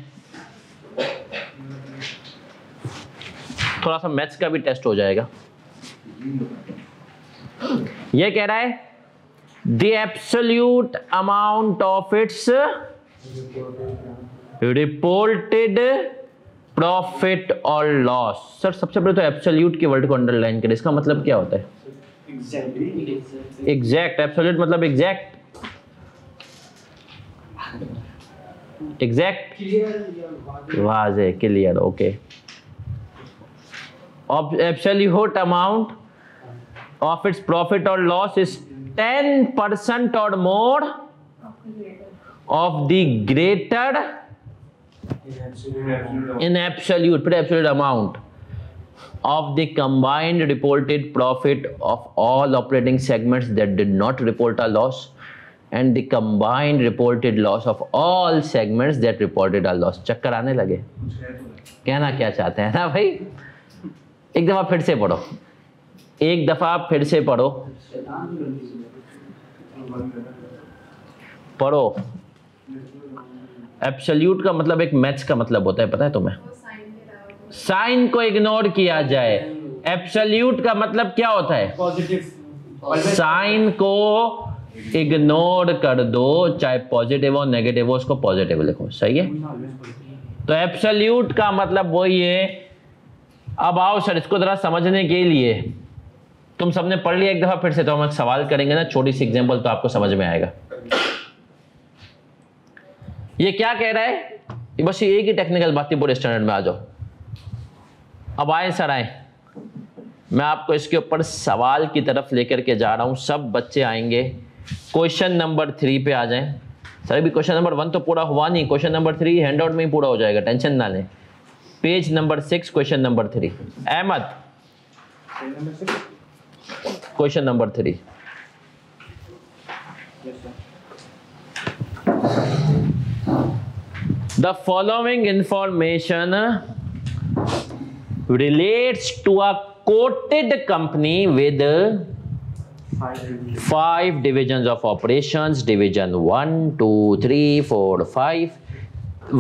थोड़ा सा मैथ्स का भी टेस्ट हो जाएगा। ये कह रहा है the absolute amount of its reported profit और लॉस। सर सबसे पहले तो एब्सोल्यूट के वर्ड को अंडरलाइन करें, इसका मतलब क्या होता है? एग्जैक्ट। एब्सोल्यूट मतलब exact, exact ways clear okay. Absolute amount of its profit or loss is 10% or more of the greater in absolute amount of the combined reported profit of all operating segments that did not report a loss and the combined reported loss of all segments that reported a loss। चक्कर आने लगे? कहना क्या चाहते हैं ना भाई? एक दफा फिर से पढ़ो, एक दफा फिर से पढ़ो, पढ़ो। एब्सोल्यूट का मतलब एक मैथ्स का मतलब होता है, पता है तुम्हें? साइन को इग्नोर किया जाए। एब्सोल्यूट का मतलब क्या होता है? साइन को इग्नोर कर दो, चाहे पॉजिटिव हो नेगेटिव हो, उसको पॉजिटिव लिखो, सही है? तो एब्सोल्यूट का मतलब वही है। अब आओ सर इसको जरा समझने के लिए, तुम सबने पढ़ लिया एक दफा, फिर से तो हम एक सवाल करेंगे ना, छोटी सी एग्जांपल, तो आपको समझ में आएगा। ये क्या कह रहा है? ये बस ये एक ही टेक्निकल बात थी, पूरे स्टैंडर्ड में आ जाओ। अब आए सर आए, मैं आपको इसके ऊपर सवाल की तरफ लेकर के जा रहा हूं, सब बच्चे आएंगे। क्वेश्चन नंबर 3 पे आ जाएं। सर अभी क्वेश्चन नंबर 1 तो पूरा हुआ नहीं, क्वेश्चन नंबर 3 हैंडआउट में ही पूरा हो जाएगा, टेंशन ना लें। Page number 6 question number 3। Ahmed question number 3। The following information relates to a quoted company with 5 divisions of operations, division 1, 2, 3, 4, 5।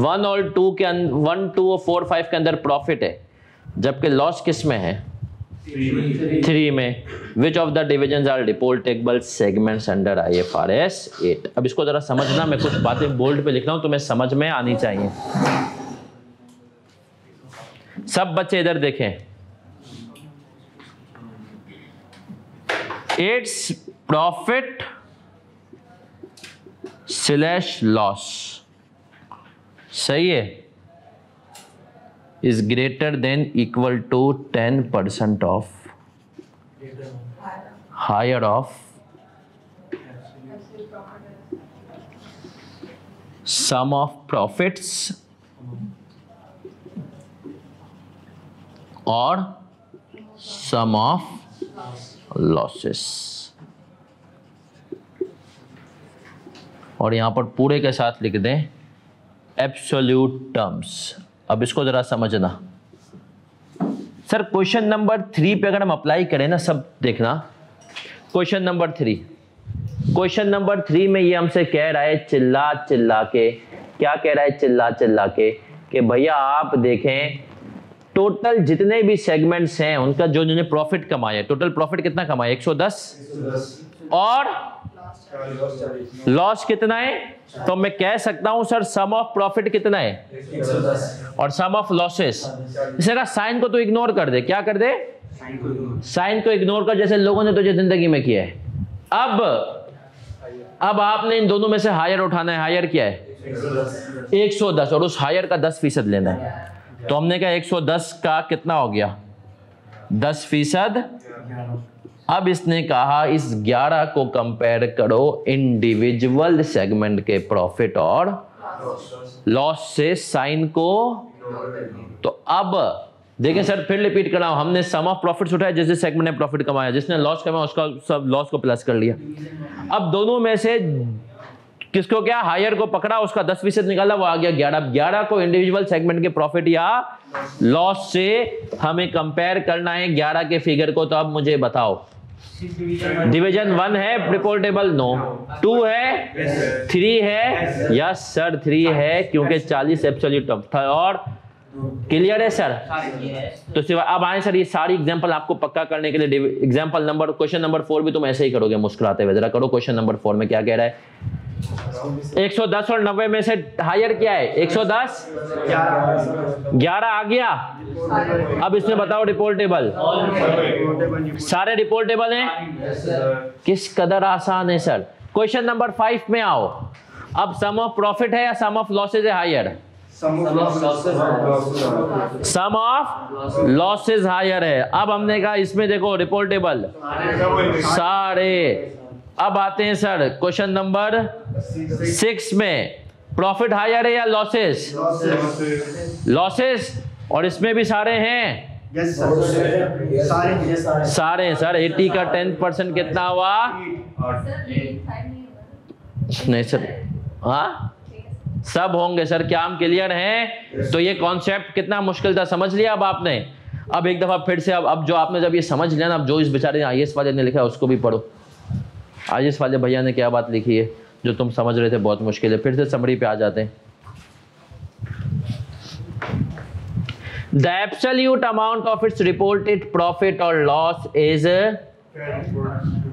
1 और 2 के 1, 2 और 4, 5 के अंदर प्रॉफिट है, जबकि लॉस किस में है? 3 में। Which of the divisions are reportable segments under IFRS 8। अब इसको जरा समझना, मैं कुछ बातें बोल्ड पे लिख रहा हूं, तुम्हें समझ में आनी चाहिए। सब बच्चे इधर देखें। इट्स प्रॉफिट स्लैश लॉस, सही है, is greater than equal to 10% of higher of sum of profits or sum of losses। और यहां पर पूरे के साथ लिख दें एब्सोल्यूट टर्म्स। अब इसको जरा समझना। सर क्वेश्चन नंबर 3 पे अगर हम अप्लाई करें ना, सब देखना, क्वेश्चन नंबर 3, क्वेश्चन नंबर 3 में ये हमसे कह रहा है चिल्ला चिल्ला के, क्या कह रहा है? चिल्ला चिल्ला के कि भैया आप देखें टोटल जितने भी सेगमेंट्स हैं उनका जो जिन्होंने प्रॉफिट कमाया, टोटल प्रॉफिट कितना कमाया? 110 और लॉस कितना है? तो मैं कह सकता हूं सर सम ऑफ प्रॉफिट कितना है 110 और सम ऑफ लॉसेस। इसे का साइन को तो इग्नोर कर दे, क्या कर दे? साइन को इग्नोर कर, जैसे लोगों ने तुझे जिंदगी में किया है। अब आपने इन दोनों में से हायर उठाना है। हायर क्या है? 110 और उस हायर का 10% लेना है। तो हमने कहा 110 का कितना हो गया? 10%। अब इसने कहा इस 11 को कंपेयर करो इंडिविजुअल सेगमेंट के प्रॉफिट और लॉस से, साइन को। तो अब देखिए सर फिर रिपीट कर रहा हूं, हमने सम ऑफ प्रॉफिट्स उठाया, जिस जिस सेगमेंट ने प्रॉफिट कमाया, जिसने लॉस कमाया उसका सब लॉस को प्लस कर लिया। अब दोनों में से किसको क्या, हायर को पकड़ा, उसका 10% निकाला, वो आ गया 11। 11 को इंडिविजुअल सेगमेंट के प्रॉफिट या लॉस से हमें कंपेयर करना है 11 के फिगर को। तो अब मुझे बताओ, डिवीजन 1 है रिपोर्टेबल? नो। 2 है? 3 है? यस सर 3 है, क्योंकि 40 एब्सोल्यूट था। और क्लियर है सर? तो सिवा अब आए सर, ये सारी एग्जांपल आपको पक्का करने के लिए एग्जांपल नंबर, क्वेश्चन नंबर 4 भी तुम ऐसे ही करोगे मुस्कुराते हुए। जरा करो क्वेश्चन नंबर 4 में क्या कह रहा है। 110 और 90 में से हायर क्या है? 110। 11 आ गया। अब इसमें बताओ रिपोर्टेबल, सारे रिपोर्टेबल हैं। किस कदर आसान है सर। क्वेश्चन नंबर 5 में आओ। अब सम ऑफ प्रॉफिट है या सम ऑफ लॉसेज है higher? Sum of losses higher है। अब हमने कहा इसमें देखो रिपोर्टेबल सारे। अब आते हैं सर क्वेश्चन नंबर 6 में, प्रॉफिट हायर है या लॉसेस? लॉसेस। और इसमें भी सारे हैं? यस सर, सारे हैं सर। 80 का 10% कितना हुआ? नहीं सर, हाँ सब होंगे सर। क्या हम क्लियर हैं? तो ये कॉन्सेप्ट कितना मुश्किल था, समझ लिया अब आपने। अब एक दफा फिर से, अब जो आपने जब ये समझ लिया ना, अब जो इस बेचारे IAS वाले ने लिखा है उसको भी पढ़ो। IAS वाले भैया ने क्या बात लिखी है जो तुम समझ रहे थे बहुत मुश्किल है। फिर से समरी पे आ जाते हैं। The absolute amount of its reported profit or loss is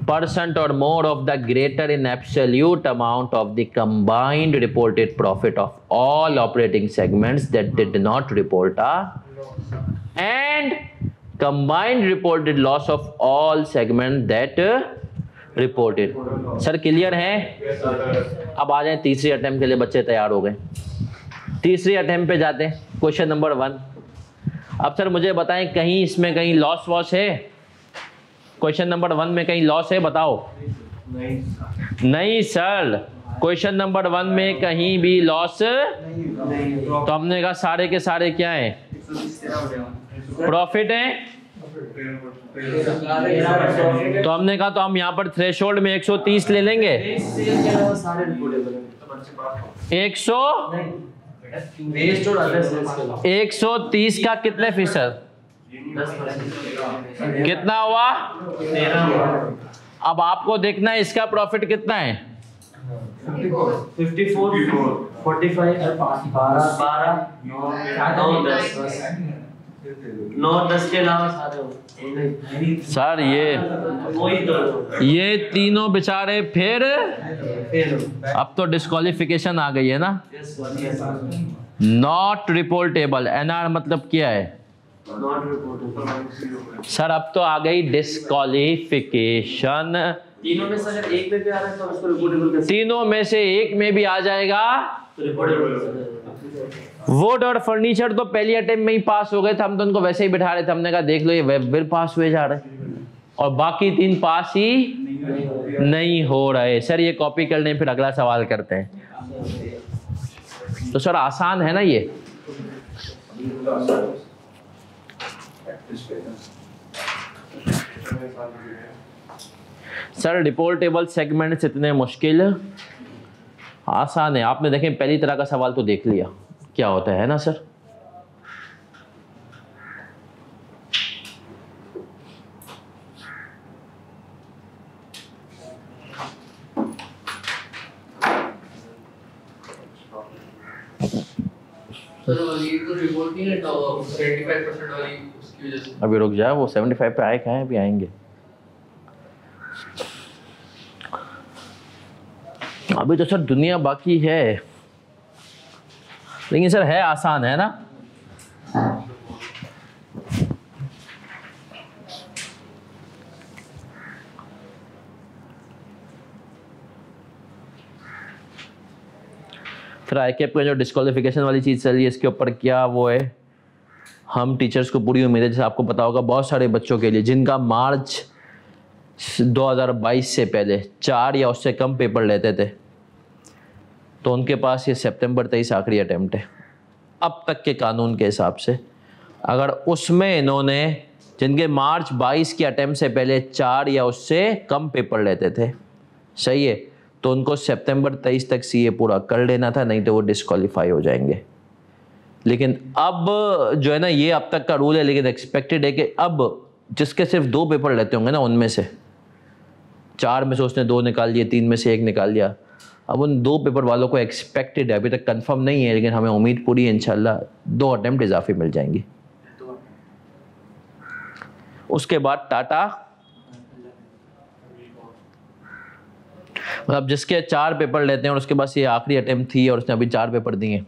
% or more of the greater in absolute amount of the combined reported profit of all operating segments that did not report and combined reported loss of all segments that reported। Sir clear है? अब आ जाए तीसरी attempt के लिए, बच्चे तैयार हो गए। तीसरी अटेम्प्ट पे जाते हैं, क्वेश्चन नंबर 1। अब सर मुझे बताएं, कहीं इसमें कहीं लॉस वॉस है? क्वेश्चन नंबर 1 में कहीं लॉस है? बताओ। नहीं सर, क्वेश्चन नंबर 1 में कहीं भी लॉस तो हमने कहा सारे के सारे क्या है? प्रॉफिट है। तो हमने कहा तो हम यहाँ पर थ्रेशोल्ड में 130 ले लेंगे। 130 का कितने फीसद? कितना हुआ? अब आपको देखना है इसका प्रॉफिट कितना है। 54, 45, 9-10 के अलावा सारे सर ये तीनों बेचारे फिर अब तो डिस्क्वालिफिकेशन आ गई है ना। Not reportable. NR मतलब क्या है सर? अब तो आ गई डिस्क्वालिफिकेशन। तीनों में से अगर एक में भी आ रहा है तो उसको रिपोर्टेबल कैसे? तीनों में से एक में भी आ जाएगा तो वुड और फर्नीचर तो पहली अटेम्प्ट में ही पास हो गए थे, हम तो उनको वैसे ही बिठा रहे थे। हमने कहा देख लो ये वेब पास हुए जा रहे, और बाकी 3 पास ही नहीं हो रहे। सर ये कॉपी कर लें, फिर अगला सवाल करते हैं। तो सर आसान है ना ये? सर रिपोर्टेबल सेगमेंट्स इतने मुश्किल? आसान है। आपने देखें पहली तरह का सवाल तो देख लिया क्या होता है ना सर। अभी रुक जाए, वो 75 पे आए कहाँ हैं? अभी आएंगे। अभी तो सर दुनिया बाकी है, लेकिन सर है आसान है ना। फिर ICAP का जो डिस्क्वालिफिकेशन वाली चीज़ चल रही है, इसके ऊपर क्या वो है, हम टीचर्स को पूरी उम्मीद है। जैसे आपको पता होगा बहुत सारे बच्चों के लिए जिनका मार्च 2022 से पहले 4 या उससे कम पेपर लेते थे, तो उनके पास ये सितंबर 23 आखिरी अटेम्प्ट है अब तक के कानून के हिसाब से। अगर उसमें इन्होंने जिनके मार्च 22 के अटेम्प्ट से पहले 4 या उससे कम पेपर लेते थे, सही है, तो उनको सितंबर 23 तक सीए पूरा कर लेना था, नहीं तो वो डिस्क्वालीफाई हो जाएंगे। लेकिन अब जो है ना, ये अब तक का रूल है, लेकिन एक्सपेक्टेड है कि अब जिसके सिर्फ 2 पेपर रहते होंगे ना, उनमें से 4 में से उसने 2 निकाल लिए, 3 में से 1 निकाल लिया, अब उन 2 पेपर वालों को एक्सपेक्टेड है, अभी तक कंफर्म नहीं है, लेकिन हमें उम्मीद पूरी है इंशाल्लाह 2 अटेम्प्ट इजाफी मिल जाएंगी। उसके बाद टाटा, मतलब जिसके 4 पेपर लेते हैं और उसके पास ये आखिरी अटेम्प्ट थी और उसने अभी 4 पेपर दिए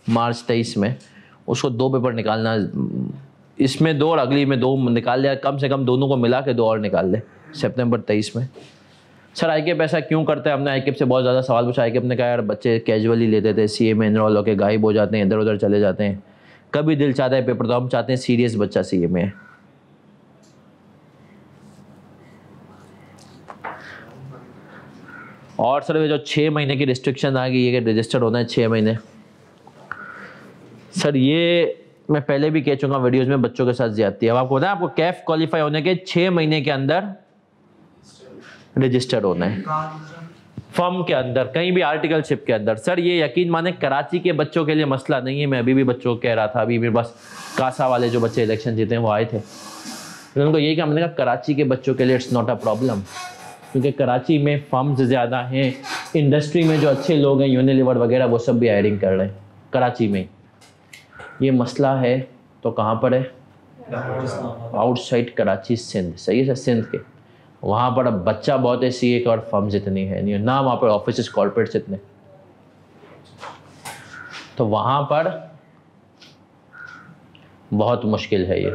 मार्च 23 में, उसको 2 पेपर निकालना, इसमें 2 और अगली में 2 निकाल लिया, कम से कम दोनों को मिला के 2 और निकाल ले सितंबर 23 में। सर आईकेप ऐसा क्यों करता है? हमने आईकेप से बहुत ज़्यादा सवाल पूछा। आईकेप ने कहा यार बच्चे कैजुअली लेते थे, सीए में एनरोल होकर गायब हो जाते हैं, इधर उधर चले जाते हैं, कभी दिल चाहता है पेपर, तो हम चाहते हैं सीरियस बच्चा सीए में है। और सर ये जो 6 महीने की रिस्ट्रिक्शन आ गई है कि रजिस्टर्ड होना है 6 महीने, सर ये मैं पहले भी कह चुका हूँ वीडियोज़ में, बच्चों के साथ ज्यादती है। अब आपको पता है, आपको कैफ क्वालिफाई होने के 6 महीने के अंदर रजिस्टर्ड होना है फर्म के अंदर, कहीं भी आर्टिकलशिप के अंदर। सर ये यकीन माने कराची के बच्चों के लिए मसला नहीं है, मैं अभी भी बच्चों को कह रहा था, अभी मेरे पास कासा वाले जो बच्चे इलेक्शन जीते हैं वो आए थे, तो उनको यही कहा, मैंने कहा कराची के बच्चों के लिए इट्स नॉट अ प्रॉब्लम, क्योंकि कराची में फर्म्स ज़्यादा हैं, इंडस्ट्री में जो अच्छे लोग हैं यूनिलीवर वगैरह वो सब भी हायरिंग कर रहे हैं कराची में। ये मसला है तो कहाँ पर है? आउटसाइड कराची, सिंध। सही है सर, सिंध के वहाँ पर अब बच्चा बहुत है सीए का और फर्म्स इतनी है नहीं, ना वहाँ पर ऑफिस कॉर्पोरेट्स इतने, तो वहाँ पर बहुत मुश्किल है ये।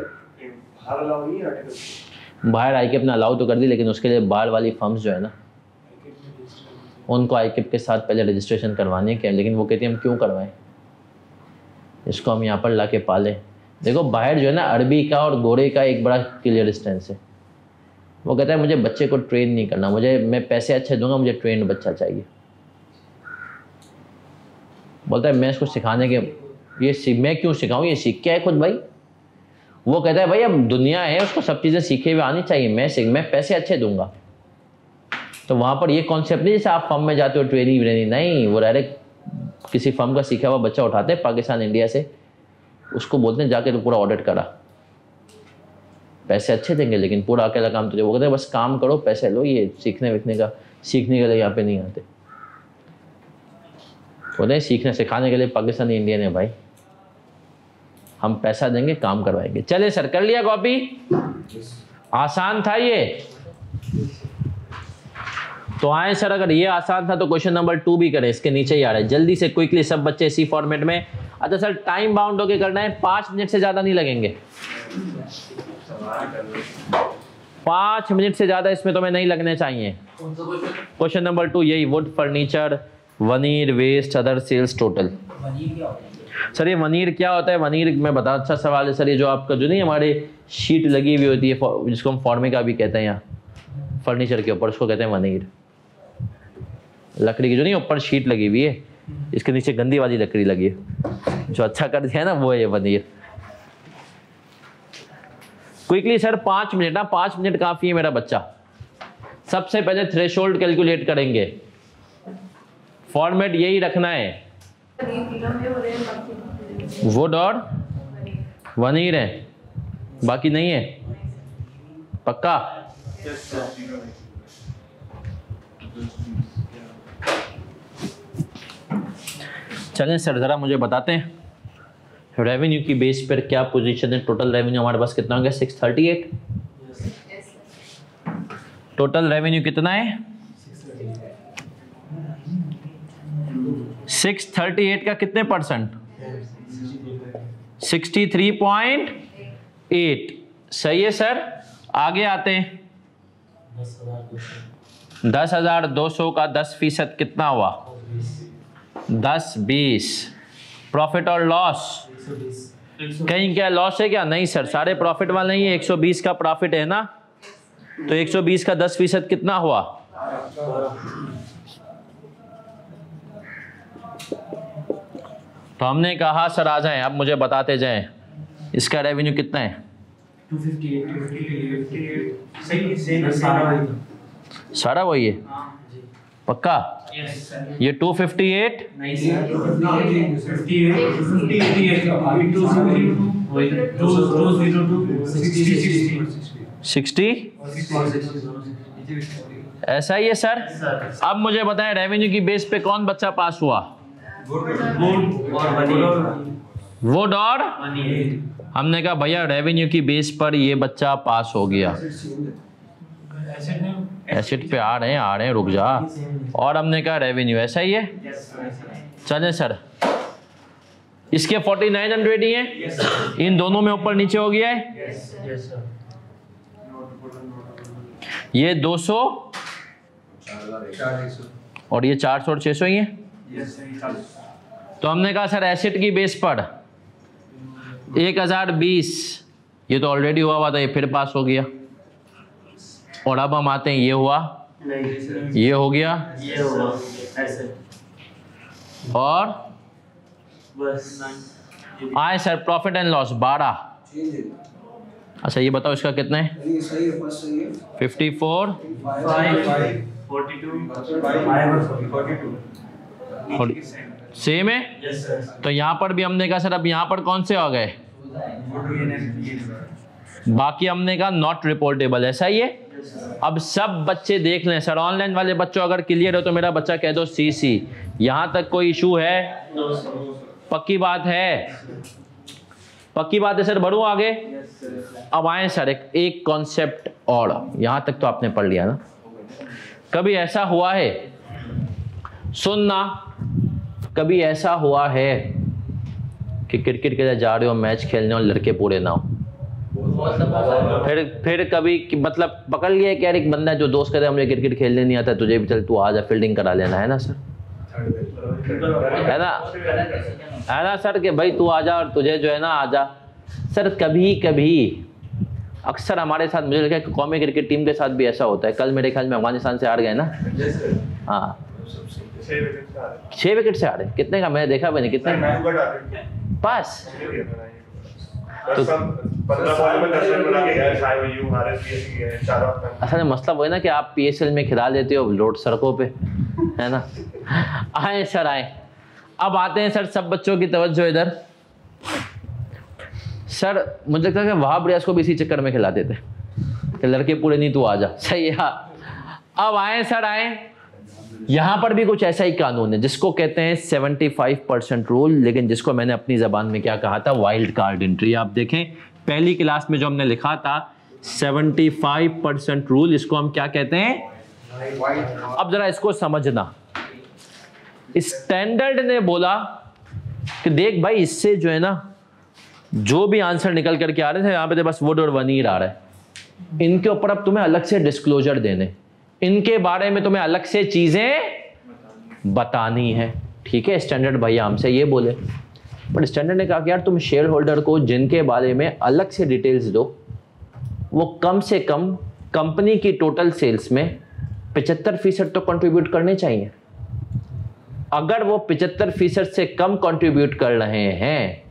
बाहर आईकेप अपना अलाउ तो कर दी, लेकिन उसके लिए बाहर वाली फर्म्स जो है ना, उनको आईकेप के साथ पहले रजिस्ट्रेशन करवाने के, लेकिन वो कहती है हम क्यों करवाएं, इसको हम यहाँ पर ला के पालें। देखो बाहर जो है ना, अरबी का और गोरे का एक बड़ा क्लियर डिस्टेंस है। वो कहता है मुझे बच्चे को ट्रेन नहीं करना, मैं पैसे अच्छे दूंगा, मुझे ट्रेंड बच्चा चाहिए। बोलता है मैं इसको सिखाने के, मैं क्यों सिखाऊं, ये सीख के है खुद भाई। वो कहता है भाई अब दुनिया है, उसको सब चीज़ें सीखे हुए आनी चाहिए, मैं पैसे अच्छे दूंगा। तो वहाँ पर ये कॉन्सेप्ट नहीं जैसे आप फर्म में जाते हो ट्रेनिंग, नहीं, वो डायरेक्ट किसी फर्म का सीखा हुआ बच्चा उठाते हैं पाकिस्तान इंडिया से, उसको बोलते हैं जाके तो पूरा ऑडिट करा, पैसे अच्छे देंगे लेकिन पूरा अकेला काम तुझे। वो कहते हैं बस काम करो, पैसे लो, ये सीखने के लिए यहाँ पे नहीं आते। बोलते हैं सीखने सिखाने के लिए पाकिस्तानी इंडियन है भाई, हम पैसा देंगे काम करवाएंगे। चले सर, कर लिया कॉपी? आसान था ये? तो आए सर, अगर ये आसान था तो क्वेश्चन नंबर 2 भी करें, इसके नीचे ही आ रहा है, जल्दी से क्विकली सब बच्चे इसी फॉर्मेट में। अच्छा सर टाइम बाउंड होके करना है, 5 मिनट से ज्यादा नहीं लगेंगे, 5 मिनट से ज्यादा इसमें तुम्हें नहीं लगने चाहिए। क्वेश्चन नंबर 2 यही, wood furniture veneer waste other sales total. Sir ये वनीर क्या होता है? वनीर मैं बता, अच्छा सवाल है सर। ये जो आपका जो नहीं हमारे शीट लगी हुई होती है, जिसको हम फॉर्मिका भी कहते हैं यहाँ फर्नीचर के ऊपर, उसको कहते हैं वनीर। लकड़ी की जो नहीं ऊपर शीट लगी हुई है, इसके नीचे गंदी वाली लकड़ी लगी है, जो अच्छा कर दिया है ना, वो है ये वनीर। क्विकली सर 5 मिनट ना, 5 मिनट काफी है मेरा बच्चा। सबसे पहले थ्रेशोल्ड कैलकुलेट करेंगे, फॉर्मेट यही रखना है, वुड और वनीर है, बाकी नहीं है, पक्का? चलें सर जरा मुझे बताते हैं रेवेन्यू की बेस पर क्या पोजीशन है। टोटल रेवेन्यू हमारे पास कितना हो गया? 638। टोटल रेवेन्यू कितना है? 638 का कितने परसेंट? 63.8। सही है सर। आगे आते हैं, 10,200 का 10% कितना हुआ? 10-20। प्रॉफिट और लॉस, कहीं क्या लॉस है क्या? नहीं सर, सारे प्रॉफिट वाले नहीं है, 120 का प्रॉफिट है ना, तो 120 का 10% कितना हुआ? तो हमने कहा सर आ जाएं, अब मुझे बताते जाएं इसका रेवेन्यू कितना है? 258। सारा वही है। पक्का? ये 258 60 ऐसा ही है सर। अब मुझे बताएं रेवेन्यू की बेस पे कौन बच्चा पास हुआ? वुड और हमने कहा भैया रेवेन्यू की बेस पर ये बच्चा पास हो गया। एसिड पे आ रहे हैं रुक जा। और हमने कहा रेवेन्यू ऐसा ही है। चलें सर, इसके 4900 ही है, इन दोनों में ऊपर नीचे हो गया है। ये 200 और ये 400 और 600 ही है। तो हमने कहा सर एसिड की बेस पर 1020, ये तो ऑलरेडी हुआ था, ये फिर पास हो गया। और अब हम आते हैं, ये हुआ, ये हो गया, ये हुआ ऐसे, और बस आए सर प्रॉफिट एंड लॉस 12। अच्छा ये बताओ इसका कितना है? 54 सेम है। तो यहाँ पर भी हमने कहा सर अब यहाँ पर कौन से आ गए? बाकी हमने कहा नॉट रिपोर्टेबल, ऐसा ही है। अब सब बच्चे देख लें सर, ऑनलाइन वाले बच्चों अगर क्लियर हो तो मेरा बच्चा कह दो CC। यहाँ तक कोई इशू है? पक्की बात है? पक्की बात है सर, बढ़ूं आगे। अब आए सर एक कॉन्सेप्ट और, यहाँ तक तो आपने पढ़ लिया ना। कभी ऐसा हुआ है, सुनना, कभी ऐसा हुआ है कि क्रिकेट के लिए जा रहे हो मैच खेलने और लड़के पूरे ना हो? फिर कभी मतलब पकड़ लिया कि यार एक बंदा जो दोस्त कहता है मुझे क्रिकेट खेलने नहीं आता, तुझे भी चल तू आ जा फील्डिंग करा लेना, है ना सर? है ना सर कि भाई तू आ जा और तुझे जो है ना आ जा। सर कभी कभी अक्सर हमारे साथ, मुझे लगता है कि कौमी क्रिकेट टीम के साथ भी ऐसा होता है। कल मेरे ख्याल में अफगानिस्तान से हार गए ना? हाँ 6 विकेट से हारे। कितने का मैंने देखा भी नहीं, कितने पास? तो असल मसला वो है ना कि आप PSL में खिला देते हो रोड सड़कों पे, है ना। आए सर आए, अब आते हैं सर सब बच्चों की तवज्जो इधर। सर मुझे लगता है कि वहाब रियाज को भी इसी चक्कर में खिलाते थे कि लड़के पूरे नहीं तू आ जा, सही है। अब आए सर आए, यहां पर भी कुछ ऐसा ही कानून है जिसको कहते हैं 75% रूल, लेकिन जिसको मैंने अपनी जबान में क्या कहा था, वाइल्ड कार्ड एंट्री। आप देखें पहली क्लास में जो हमने लिखा था 75% रूल, इसको हम क्या कहते हैं? अब जरा इसको समझना। स्टैंडर्ड ने बोला कि देख भाई इससे जो है ना जो भी आंसर निकल करके आ रहे थे, यहां पे तो बस वुड और वनीर आ रहा है, इनके ऊपर अब तुम्हें अलग से डिस्क्लोजर देने, इनके बारे में तुम्हें अलग से चीजें बतानी है, ठीक है। स्टैंडर्ड भैया हमसे ये बोले, बट स्टैंडर्ड ने कहा कि यार तुम शेयर होल्डर को जिनके बारे में अलग से डिटेल्स दो, वो कम से कम कंपनी की टोटल सेल्स में 75% तो कंट्रीब्यूट करने चाहिए। अगर वो 75% से कम कंट्रीब्यूट कर रहे हैं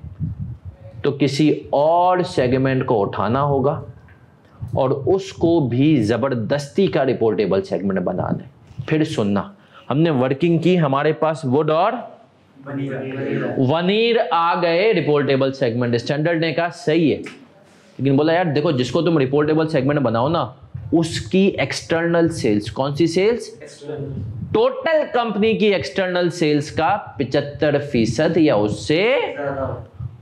तो किसी और सेगमेंट को उठाना होगा और उसको भी जबरदस्ती का रिपोर्टेबल सेगमेंट बना दें। फिर सुनना, हमने वर्किंग की, हमारे पास वुड और वनीर आ गए रिपोर्टेबल सेगमेंट। स्टैंडर्ड ने कहा सही है, लेकिन बोला यार देखो जिसको तुम रिपोर्टेबल सेगमेंट बनाओ ना, उसकी एक्सटर्नल सेल्स, कौन सी सेल्स? टोटल कंपनी की एक्सटर्नल सेल्स का 75% या उससे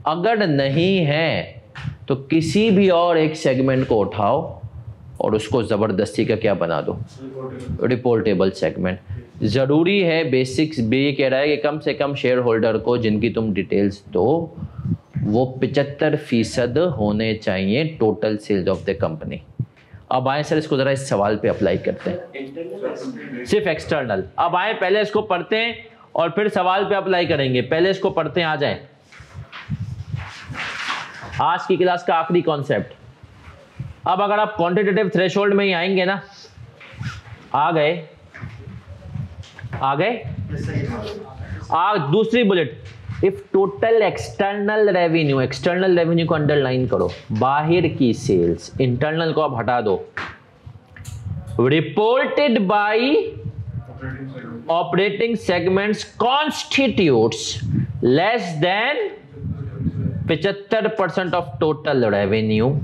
अगर नहीं है तो किसी भी और एक सेगमेंट को उठाओ और उसको जबरदस्ती का क्या बना दो, रिपोर्टेबल सेगमेंट। जरूरी है बेसिक्स भी कह रहा है कि कम से कम शेयर होल्डर को जिनकी तुम डिटेल्स दो वो 75% होने चाहिए total sales of the company. अब आए सर इसको जरा इस सवाल पे अप्लाई करते हैं, सिर्फ एक्सटर्नल। अब आए पहले इसको पढ़ते हैं और फिर सवाल पे अप्लाई करेंगे। पहले इसको पढ़ते हैं, आ जाए। आज की क्लास का आखिरी कॉन्सेप्ट। अब अगर आप क्वांटिटेटिव थ्रेशोल्ड में ही आएंगे ना, आ गए दूसरी bullet, if total external revenue, external revenue को अंडरलाइन करो, बाहर की सेल्स, इंटरनल को आप हटा दो, reported by operating segments constitutes less than 75% of total revenue,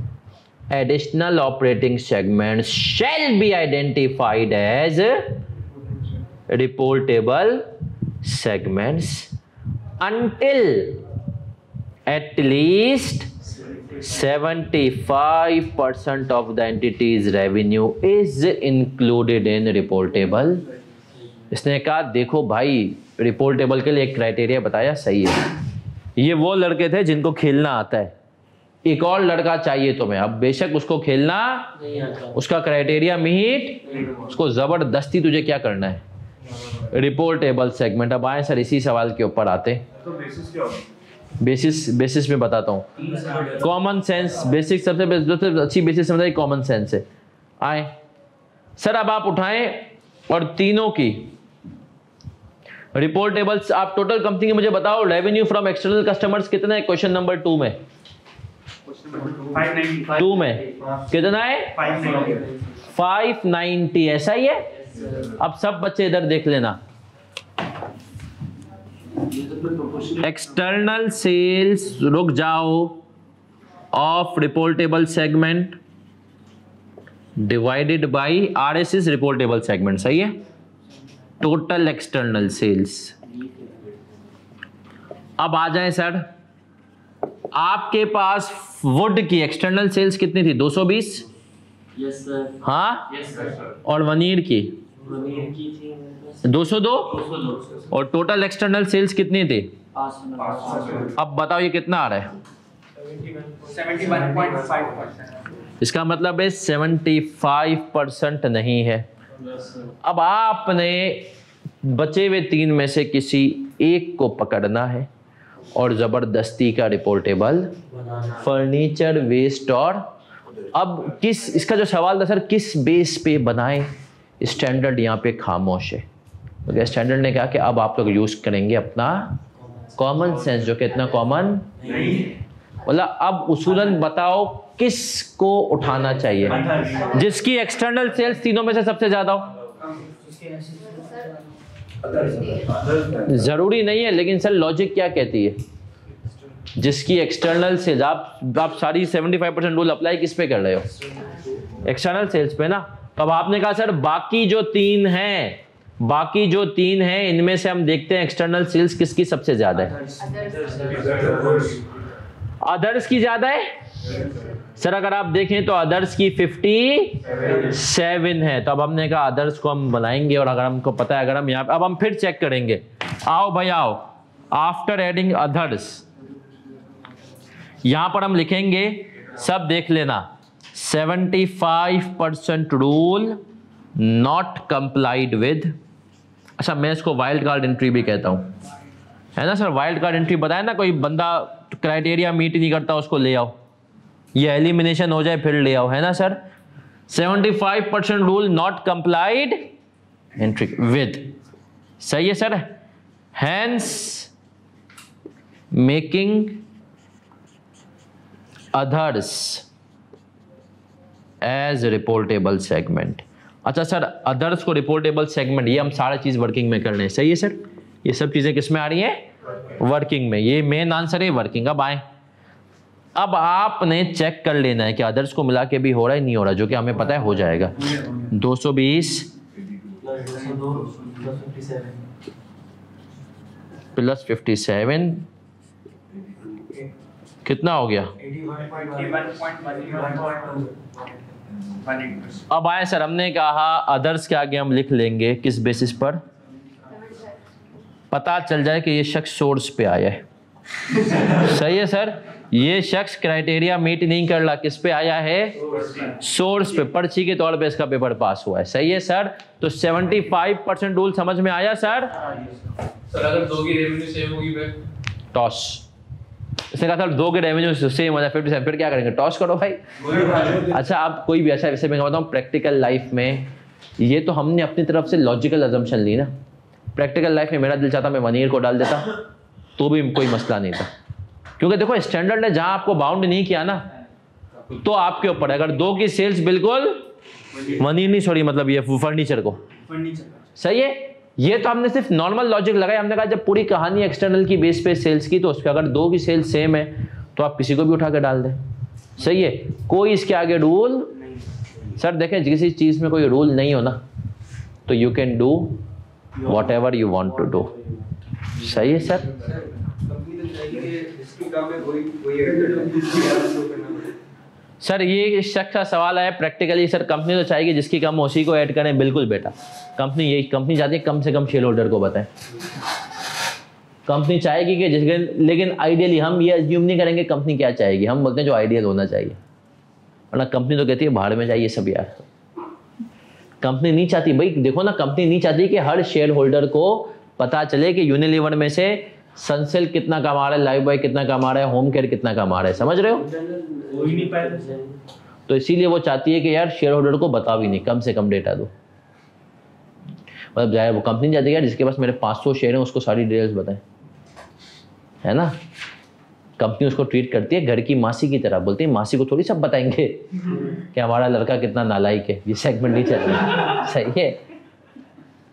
additional operating segments shall be identified as reportable segments until at least 75% of the entity's revenue is included in reportable। इसने कहा देखो भाई reportable के लिए एक criteria बताया, सही है। ये वो लड़के थे जिनको खेलना आता है, एक और लड़का चाहिए तुम्हें। अब बेशक उसको खेलना नहीं आता, उसका क्राइटेरिया मीट, उसको जबरदस्ती तुझे क्या करना है, रिपोर्टेबल सेगमेंट। अब आए सर इसी सवाल के ऊपर आते हैं। तो बेसिस क्या होगा? बेसिस में बताता हूँ। कॉमन सेंस बेसिक, सबसे अच्छी बेसिस समझाई कॉमन सेंस है। आए सर अब आप उठाएं और तीनों की रिपोर्टेबल्स, आप टोटल कंपनी के मुझे बताओ रेवेन्यू फ्रॉम एक्सटर्नल कस्टमर्स कितना है क्वेश्चन नंबर 2 में? 2 में कितना है? 590। ऐसा ही है। अब सब बच्चे इधर देख लेना। एक्सटर्नल सेल्स, रुक जाओ, of reportable segment divided by RSS reportable segment, सही है। Total external sales. अब आ जाए सर, आपके पास वुड की एक्सटर्नल सेल्स कितनी थी? 220। यस सर, हाँ, यस सर। और वनीर की वनीर की थी 202 202, और टोटल एक्सटर्नल सेल्स कितनी थी? 500। अब बताओ ये कितना आ रहा है? 71.5%। इसका मतलब है 75% नहीं है। अब आपने बचे हुए 3 में से किसी एक को पकड़ना है और जबरदस्ती का रिपोर्टेबल फर्नीचर वेस्ट। और अब किस, इसका जो सवाल था सर किस बेस पे बनाएं, स्टैंडर्ड यहाँ पे खामोश है। तो स्टैंडर्ड ने कहा कि अब आप लोग यूज करेंगे अपना कॉमन सेंस, जो कि इतना कॉमन नहीं, बोला अब उसूलन बताओ किसको उठाना चाहिए, जिसकी एक्सटर्नल सेल्स तीनों में से सबसे ज्यादा हो। जरूरी नहीं है, लेकिन सर लॉजिक क्या कहती है, जिसकी एक्सटर्नल सेल्स, आप सारी 75% रूल अप्लाई किस पे कर रहे हो? एक्सटर्नल सेल्स पे ना। तो अब आपने कहा सर बाकी जो 3 हैं इनमें से हम देखते हैं एक्सटर्नल सेल्स किसकी सबसे ज्यादा है। अदर्स की ज्यादा है सर। अगर आप देखें तो अदर्स की 57 है। तो अब हमने कहा अदर्स को हम बनाएंगे, और अगर हमको पता है, अगर हम यहाँ अब हम फिर चेक करेंगे। आओ भाई आओ, आफ्टर एडिंग अदर्स यहां पर हम लिखेंगे, सब देख लेना, 75% रूल नॉट कंप्लाइड विद। अच्छा, मैं इसको वाइल्ड कार्ड एंट्री भी कहता हूं, है ना सर। वाइल्ड कार्ड एंट्री बताया ना, कोई बंदा क्राइटेरिया मीट नहीं करता उसको ले आओ, ये एलिमिनेशन हो जाए फिर ले आओ, है ना sir. 75% rule not complied entry with, सही है sir. Hence making others as reportable segment. अच्छा सर, अदर्स को रिपोर्टेबल सेगमेंट, ये हम सारा चीज वर्किंग में कर रहे हैं, सही है सर। ये सब चीजें किस में आ रही हैं? वर्किंग में। ये मेन आंसर है वर्किंग। अब आए, अब आपने चेक कर लेना है कि अदर्स को मिला के भी हो रहा है नहीं हो रहा, जो कि हमें पता है हो जाएगा। 220 प्लस 57 कितना हो गया? अब आए सर, हमने कहा अदर्स के आगे हम लिख लेंगे किस बेसिस पर? पता चल जाए कि ये शख्स सोर्स पे आया है, सही है सर। ये शख्स क्राइटेरिया मीट नहीं कर रहा, किस पे आया है? सोर्स पे। पर्ची के तौर पे इसका पेपर पास हुआ है, सही है सर। तो 75% रूल समझ में आया सर। सर अगर 2 की रेवेन्यू सेम होगी फिर टॉस। इसने कहा था 2 के रेवेन्यू सेम हो जाए 57, फिर क्या करेंगे? टॉस करो भाई। अच्छा, आप कोई भी ऐसा, वैसे मैं बताऊं प्रैक्टिकल लाइफ में ये तो हमने अपनी तरफ से लॉजिकल अजम्पशन ली ना। प्रैक्टिकल लाइफ में मेरा दिल चाहता मैं वनीर को डाल देता तो भी कोई मसला नहीं था, क्योंकि देखो स्टैंडर्ड ने जहां आपको बाउंड नहीं किया ना, तो आपके ऊपर अगर 2 की सेल्स बिल्कुल वनीर नहीं, सॉरी मतलब ये फर्नीचर को, सही है। ये तो हमने सिर्फ नॉर्मल लॉजिक लगाया, हमने कहा जब पूरी कहानी एक्सटर्नल की बेस पे सेल्स की, तो उस पर अगर दो की सेल्स सेम है तो आप किसी को भी उठा के डाल दें। सही है, कोई इसके आगे रूल सर देखें, किसी चीज में कोई रूल नहीं हो ना तो you can do whatever you want to do. सही है सर। सर ये शख्स का सवाल है प्रैक्टिकली, सर कंपनी तो चाहेगी जिसकी कम उसी को ऐड करें। बिल्कुल बेटा, कंपनी चाहती है कम से कम शेयर होल्डर को बताएं। कंपनी चाहेगी कि जिसके, लेकिन आइडियली हम ये अज्यूम नहीं करेंगे कंपनी क्या चाहेगी, हम बोलते हैं जो आइडियल होना चाहिए, वरना कंपनी तो कहती है भाड़ में जाइए सब यार। कंपनी नहीं चाहती भाई, देखो ना, कंपनी नहीं चाहती कि हर शेयर होल्डर को पता चले कि यूनिलीवर में से सनसिल्क कितना कमा रहा है, लाइफ बॉय कितना कमा रहा है, होम केयर कितना कमा रहा है। समझ रहे हो? हो ही नहीं पाया। तो इसीलिए वो चाहती है कि यार शेयर होल्डर को बताओ ही नहीं, कम से कम डेटा दो। मतलब जाए वो कंपनी चाहती है यार जिसके पास मेरे 500 शेयर हैं उसको सारी डिटेल्स बताएं, है ना। कंपनी उसको ट्रीट करती है घर की मासी की तरह, बोलती है मासी को थोड़ी सब बताएंगे कि हमारा लड़का कितना नालायक है, ये सेगमेंट नहीं चल रहा। सही है।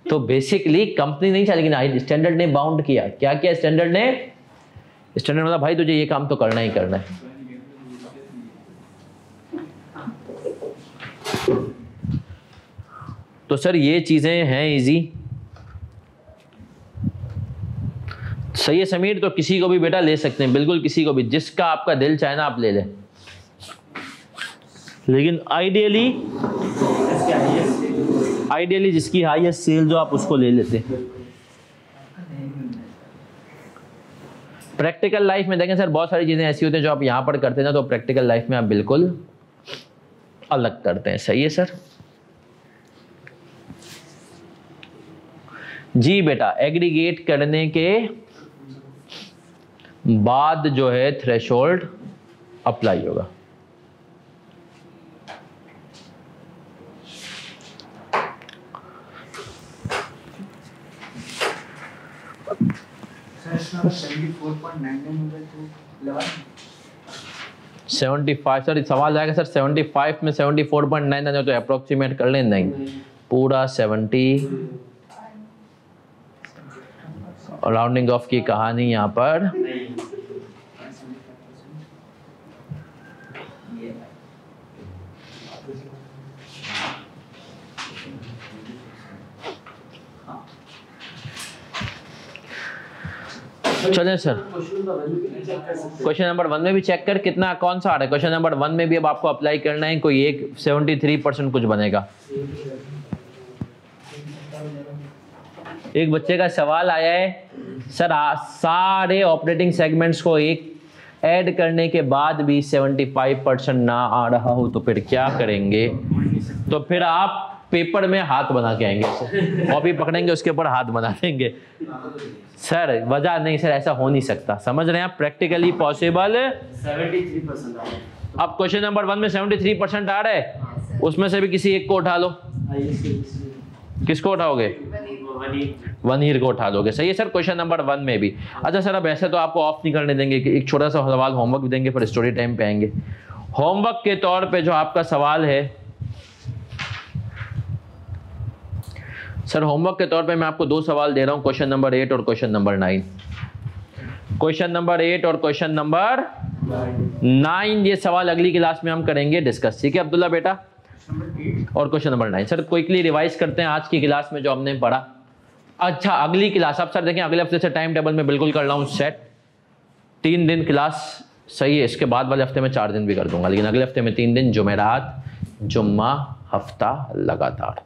तो बेसिकली कंपनी नहीं चाहेगी ना, स्टैंडर्ड ने बाउंड किया। क्या किया स्टैंडर्ड ने? स्टैंडर्ड मतलब भाई तुझे ये काम तो करना ही करना है। तो सर ये चीजें हैं इजी। सही है समीर, तो किसी को भी बेटा ले सकते हैं, बिल्कुल किसी को भी, जिसका आपका दिल चाहे ना आप ले लें, लेकिन आइडियली जिसकी हाईएस्ट सेल जो आप उसको ले लेते हैं। प्रैक्टिकल लाइफ में देखें सर बहुत सारी चीजें ऐसी होती हैं जो आप यहां पर करते हैं ना, तो प्रैक्टिकल लाइफ में आप बिल्कुल अलग करते हैं। सही है सर। जी बेटा, एग्रीगेट करने के बाद जो है थ्रेशोल्ड अप्लाई होगा। सर 74.99 तो लगा 75 सर सवाल आएगा सर 75 में 74.9 तो अप्रोक्सीमेट कर लें। नहीं, पूरा 70 राउंडिंग ऑफ की कहानी यहाँ पर। चलें सर, क्वेश्चन नंबर 1 में भी चेक कर कितना कौन सा आ रहा है। क्वेश्चन नंबर 1 में भी अब आपको अप्लाई करना है, कोई एक 73% कुछ बनेगा। एक बच्चे का सवाल आया है सर सारे ऑपरेटिंग सेगमेंट्स को एक ऐड करने के बाद भी 75% ना आ रहा हो तो फिर क्या करेंगे? तो फिर आप पेपर में हाथ बना के आएंगे, कॉपी पकड़ेंगे उसके ऊपर हाथ बना देंगे। सर वजह नहीं सर, ऐसा हो नहीं सकता। समझ रहे हैं आप? प्रैक्टिकली पॉसिबल 73% आ रहा है। अब क्वेश्चन नंबर 1 में 73% आ रहा है, उसमें से भी किसी एक को उठा लो। किसको उठाओगे? वनीर को उठा दोगे। सही है सर। क्वेश्चन नंबर 1 में भी। अच्छा सर, अब ऐसे तो आपको ऑफ नहीं करने देंगे कि एक छोटा सा सवाल होमवर्क भी देंगे, फिर स्टोरी टाइम पे आएंगे। होमवर्क के तौर पे जो आपका सवाल है सर, होमवर्क के तौर पे मैं आपको 2 सवाल दे रहा हूं, क्वेश्चन नंबर 8 और क्वेश्चन नंबर 9। क्वेश्चन नंबर 8 और क्वेश्चन नंबर 9 ये सवाल अगली क्लास में हम करेंगे डिस्कस। ठीक है अब्दुल्ला बेटा? और question number 9 sir quickly revise करते हैं आज की क्लास में जो हमने पढ़ा। अच्छा अगली क्लास, अब सर देखें अगले हफ्ते से टाइम टेबल में बिल्कुल कर रहा हूँ सेट। 3 दिन क्लास सही है, इसके बाद वाले हफ्ते में 4 दिन भी कर दूंगा, लेकिन अगले हफ्ते में 3 दिन, जुमेरात जुम्मा हफ्ता लगातार।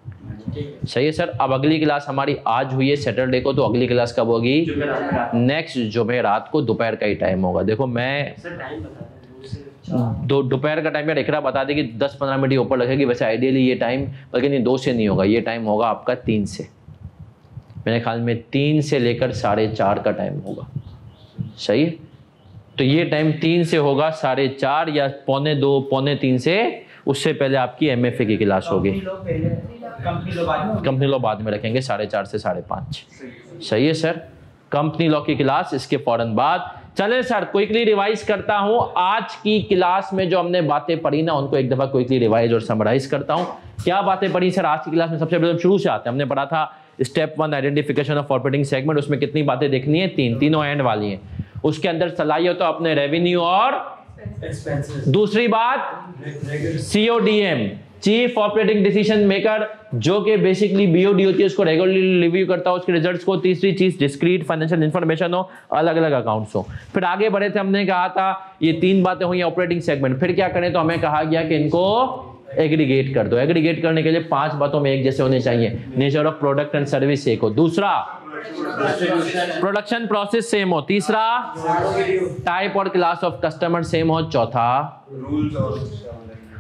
सही है सर। अब अगली क्लास हमारी आज हुई है सैटरडे को, तो अगली क्लास कब होगी? नेक्स्ट जुमेरात को दोपहर का ही टाइम होगा। देखो मैं दोपहर का टाइम यार इकरा बता देगी 10-15 मिनट ऊपर लगेगी, वैसे आइडियली ये टाइम, बल्कि नहीं 2 से नहीं होगा, ये टाइम होगा आपका 3 से, मेरे ख्याल में 3 से लेकर 4:30 का टाइम होगा। सही है। तो ये टाइम 3 से होगा 4:30 या 2:45 3 से, उससे पहले आपकी MFA की क्लास होगी। कंपनी लॉ बाद में रखेंगे 4:30 से 5:30। सही है सर। कंपनी लॉ की क्लास इसके फौरन बाद। चले सर क्विकली रिवाइज करता हूं आज की क्लास में जो हमने बातें पढ़ी ना, उनको एक दफा क्विकली रिवाइज और समराइज करता हूं। क्या बातें पढ़ी सर आज की क्लास में? सबसे पहले शुरू से आते हैं। हमने पढ़ा था step 1 identification of operating segment, उसमें कितनी बातें देखनी है? तीनों एंड वाली हैं। उसके अंदर सलाही हो तो अपने रेवेन्यू और दूसरी बात CODM, chief operating decision maker, जो कि बेसिकली BOD होती है, उसको रेगुलरली रिव्यू करता हो उसके रिजल्ट्स को। तीसरी चीज डिस्क्रीट फाइनेंशियल इंफॉर्मेशन हो, अलग अलग अकाउंट्स हो। फिर आगे बढ़े थे, हमने कहा था ये 3 बातें हुई ऑपरेटिंग सेगमेंट। फिर क्या करें, तो हमें कहा गया कि इनको एग्रीगेट कर दो। एग्रीगेट करने के लिए 5 बातों में एक जैसे होने चाहिए। Nature of product and service एक हो, दूसरा प्रोडक्शन प्रोसेस सेम हो, तीसरा टाइप और क्लास ऑफ कस्टमर सेम हो, चौथा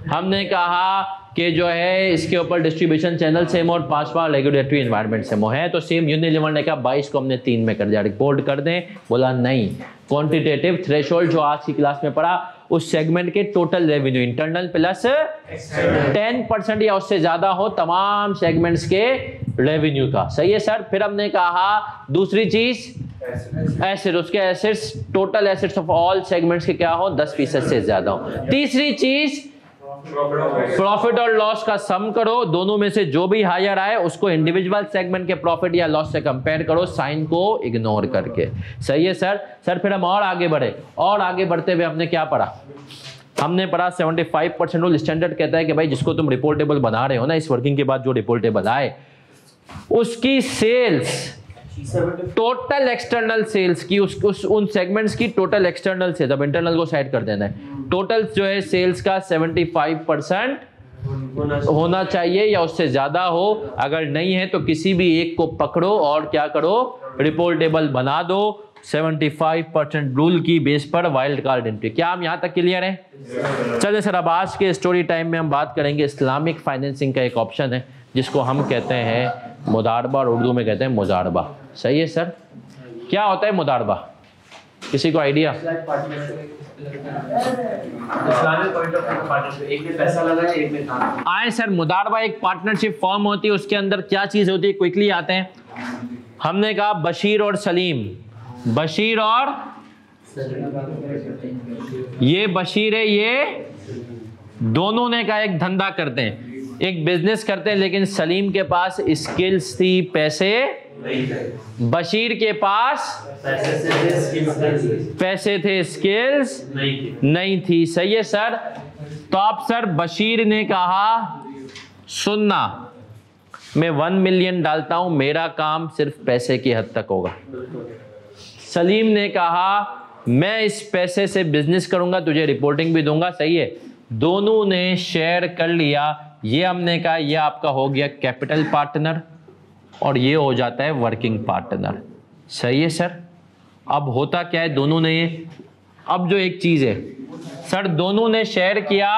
हमने कहा कि जो है इसके ऊपर डिस्ट्रीब्यूशन चैनल सेम और 5वां रेगुलेटरी एनवायरनमेंट सेम है। तो सेम यूनिलीवर ने कहा 22 को हमने 3 में कर दिया, रिपोर्ट कर दें। बोला नहीं, क्वांटिटेटिव थ्रेशोल्ड जो आज की क्लास में पढ़ा, उस सेगमेंट के टोटल रेवेन्यू इंटरनल प्लस 10% या उससे ज्यादा हो तमाम सेगमेंट्स के रेवेन्यू का। सही है सर। फिर हमने कहा दूसरी चीज एसेट, उसके assets total assets of all segments के क्या हो, 10% से ज्यादा हो। तीसरी चीज प्रॉफिट और लॉस का सम करो, दोनों में से जो भी हायर आए उसको इंडिविजुअल सेगमेंट के प्रॉफिट या लॉस से कंपेयर करो, साइन को इग्नोर करके। सही है सर। सर फिर हम और आगे बढ़े, और आगे बढ़ते हुए हमने क्या पढ़ा? हमने पढ़ा 75% रूल। स्टैंडर्ड कहता है कि भाई जिसको तुम रिपोर्टेबल बना रहे हो ना, इस वर्किंग के बाद जो रिपोर्टेबल आए उसकी सेल्स, टोटल एक्सटर्नल सेल्स की, उन सेगमेंट्स की टोटल एक्सटर्नल सेल्स, अब इंटरनल को साइड कर देना है, टोटल जो है सेल्स का 75% होना चाहिए या उससे ज्यादा हो। अगर नहीं है तो किसी भी एक को पकड़ो और क्या करो, रिपोर्टेबल बना दो 75% रूल की बेस पर वाइल्ड कार्ड एंट्री। क्या हम यहां तक क्लियर हैं? चलिए सर, अब आज के स्टोरी टाइम में हम बात करेंगे इस्लामिक फाइनेंसिंग का एक ऑप्शन है जिसको हम कहते हैं मुदारबा, और उर्दू में कहते हैं मुजारबा। सही है सर। क्या होता है मुदारबा, किसी को आइडिया? एक में पैसा लगा है, एक में काम। आए सर, मुदारबा एक पार्टनरशिप फॉर्म होती है, उसके अंदर क्या चीज होती है, क्विकली आते हैं। हमने कहा बशीर और सलीम, बशीर और ये बशीर है, ये दोनों ने कहा एक धंधा करते हैं, एक बिजनेस करते हैं, लेकिन सलीम के पास स्किल्स थी, पैसे बशीर के पास पैसे थे, स्किल्स नहीं थी। सही है सर। तो आप सर, बशीर ने कहा सुनना, मैं 1 मिलियन डालता हूं, मेरा काम सिर्फ पैसे की हद तक होगा। सलीम ने कहा मैं इस पैसे से बिजनेस करूंगा, तुझे रिपोर्टिंग भी दूंगा। सही है। दोनों ने शेयर कर लिया। ये हमने कहा ये आपका हो गया कैपिटल पार्टनर और ये हो जाता है वर्किंग पार्टनर। सही है सर। अब होता क्या है, दोनों ने, अब जो एक चीज है सर, दोनों ने शेयर किया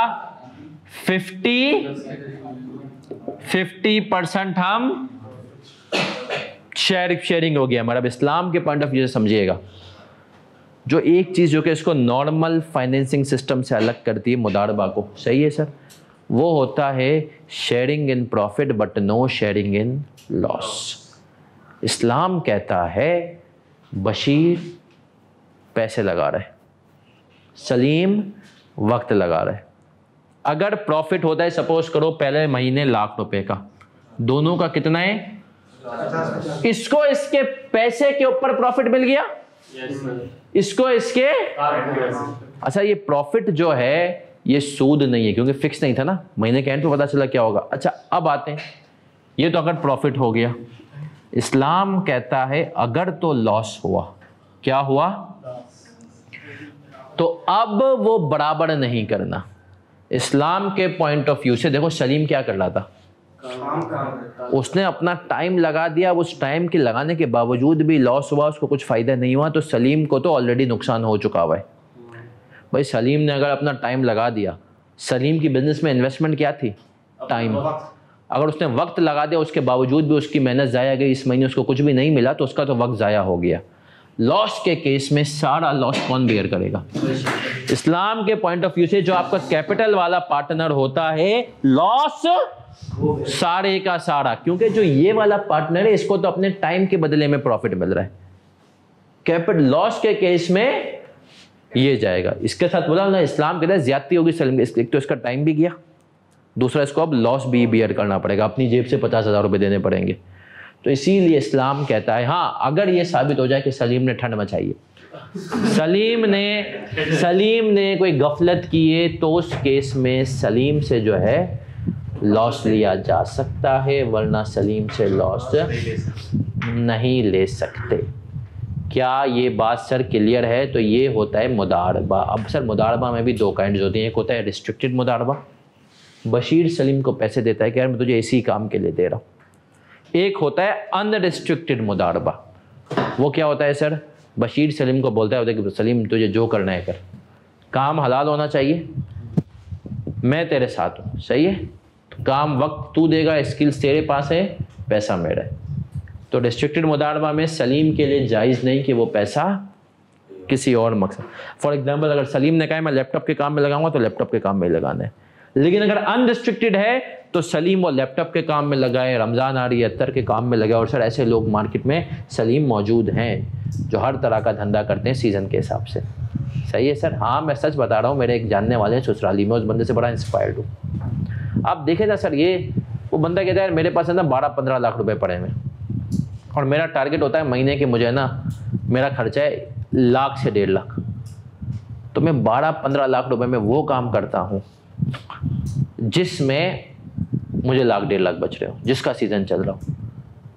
50% हम शेयरिंग हो गया हमारा। अब इस्लाम के पॉइंट ऑफ व्यू से समझिएगा, जो एक चीज जो कि इसको नॉर्मल फाइनेंसिंग सिस्टम से अलग करती है मुदारबा को, सही है सर, वो होता है sharing in profit but no sharing in loss. Islam कहता है बशीर पैसे लगा रहे, सलीम वक्त लगा रहे। अगर प्रॉफिट होता है, सपोज करो पहले महीने ₹1,00,000 का, दोनों का कितना है? इसको इसके पैसे के ऊपर प्रॉफिट मिल गया, इसको इसके, अच्छा ये प्रॉफिट जो है ये सूद नहीं है क्योंकि फिक्स नहीं था ना, महीने के एंड पे पता चला क्या होगा। अच्छा अब आते हैं, ये तो अगर प्रॉफिट हो गया, इस्लाम कहता है अगर तो लॉस हुआ, क्या हुआ? तो अब वो बराबर नहीं करना। इस्लाम के पॉइंट ऑफ व्यू से देखो, सलीम क्या कर रहा था, उसने अपना टाइम लगा दिया, उस टाइम के लगाने के बावजूद भी लॉस हुआ, उसको कुछ फायदा नहीं हुआ, तो सलीम को तो ऑलरेडी नुकसान हो चुका हुआ है। भाई सलीम ने अगर अपना टाइम लगा दिया, सलीम की बिजनेस में इन्वेस्टमेंट क्या थी? टाइम। अगर उसने वक्त लगा दिया, उसके बावजूद भी उसकी मेहनत ज़ाया गई, इस महीने उसको कुछ भी नहीं मिला, तो उसका तो वक्त ज़ाया हो गया। लॉस के केस में सारा लॉस कौन बेयर करेगा? इस्लाम के पॉइंट ऑफ व्यू से जो आपका कैपिटल वाला पार्टनर होता है, लॉस सारे का सारा, क्योंकि जो ये वाला पार्टनर है इसको तो अपने टाइम के बदले में प्रॉफिट मिल रहा है। कैपिटल लॉस के केस में ये जाएगा। इसके साथ बोला ना, इस्लाम कहता है ज्यादती होगी सलीम, एक तो इसका टाइम भी गया, दूसरा इसको अब लॉस भी बियर करना पड़ेगा, अपनी जेब से 50,000 रुपए देने पड़ेंगे। तो इसीलिए इस्लाम कहता है हाँ, अगर ये साबित हो जाए कि सलीम ने ठंड मचाई है, सलीम ने कोई गफलत की है, तो उस केस में सलीम से जो है लॉस लिया जा सकता है, वरना सलीम से लॉस नहीं ले सकते। क्या ये बात सर क्लियर है? तो ये होता है मुदारबा। अब सर मुदारबा में भी दो काइंड्स होती हैं। एक होता है रिस्ट्रिक्टेड मुदारबा, बशीर सलीम को पैसे देता है कि यार मैं तुझे इसी काम के लिए दे रहा हूँ। एक होता है अनरिस्ट्रिक्टेड मुदारबा। वो क्या होता है सर? बशीर सलीम को बोलता है कि सलीम तुझे जो करना है कर, काम हलाल होना चाहिए, मैं तेरे साथ हूँ, सही है, तो काम वक्त तू देगा, स्किल्स तेरे पास है, पैसा मेरा है। तो रिस्ट्रिक्टेड मुदारबा में सलीम के लिए जायज़ नहीं कि वो पैसा किसी और मकसद, फॉर एग्जांपल अगर सलीम ने कहा मैं लैपटॉप के काम में लगाऊंगा तो लैपटॉप के काम में ही लगाना है, लेकिन अगर अनरिस्ट्रिक्टेड है तो सलीम वो लैपटॉप के काम में लगाए, रमज़ान आ रही है अत्तर के काम में लगाए। और सर ऐसे लोग मार्केट में सलीम मौजूद हैं जो हर तरह का धंधा करते हैं सीज़न के हिसाब से, सही है सर। हाँ मैं सच बता रहा हूँ, मेरे एक जानने वाले हैं ससुराली में, उस बंदे से बड़ा इंस्पायर्ड हूँ। आप देखे ना सर, ये वो बंदा कहता है मेरे पास है ना 12-15 लाख रुपए पड़े हैं और मेरा टारगेट होता है महीने के, मुझे ना मेरा खर्चा है 1 लाख से 1.5 लाख, तो मैं 12-15 लाख रुपए में वो काम करता हूँ जिसमें मुझे 1 लाख 1.5 लाख बच रहे हो, जिसका सीज़न चल रहा हो।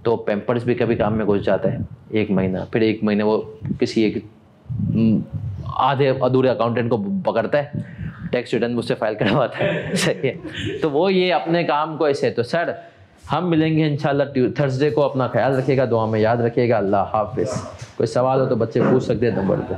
तो पैम्पर्स भी कभी काम में घुस जाता है 1 महीना, फिर 1 महीने वो किसी एक आधे अधूरे अकाउंटेंट को पकड़ता है, टैक्स रिटर्न मुझसे फाइल करवाता है, सही है। तो वो ये अपने काम को ऐसे। तो सर हम मिलेंगे इंशाल्लाह थर्सडे को, अपना ख्याल रखिएगा, दुआ में याद रखिएगा। अल्लाह हाफिज़। कोई सवाल हो तो बच्चे पूछ सकते हैं नंबर पे।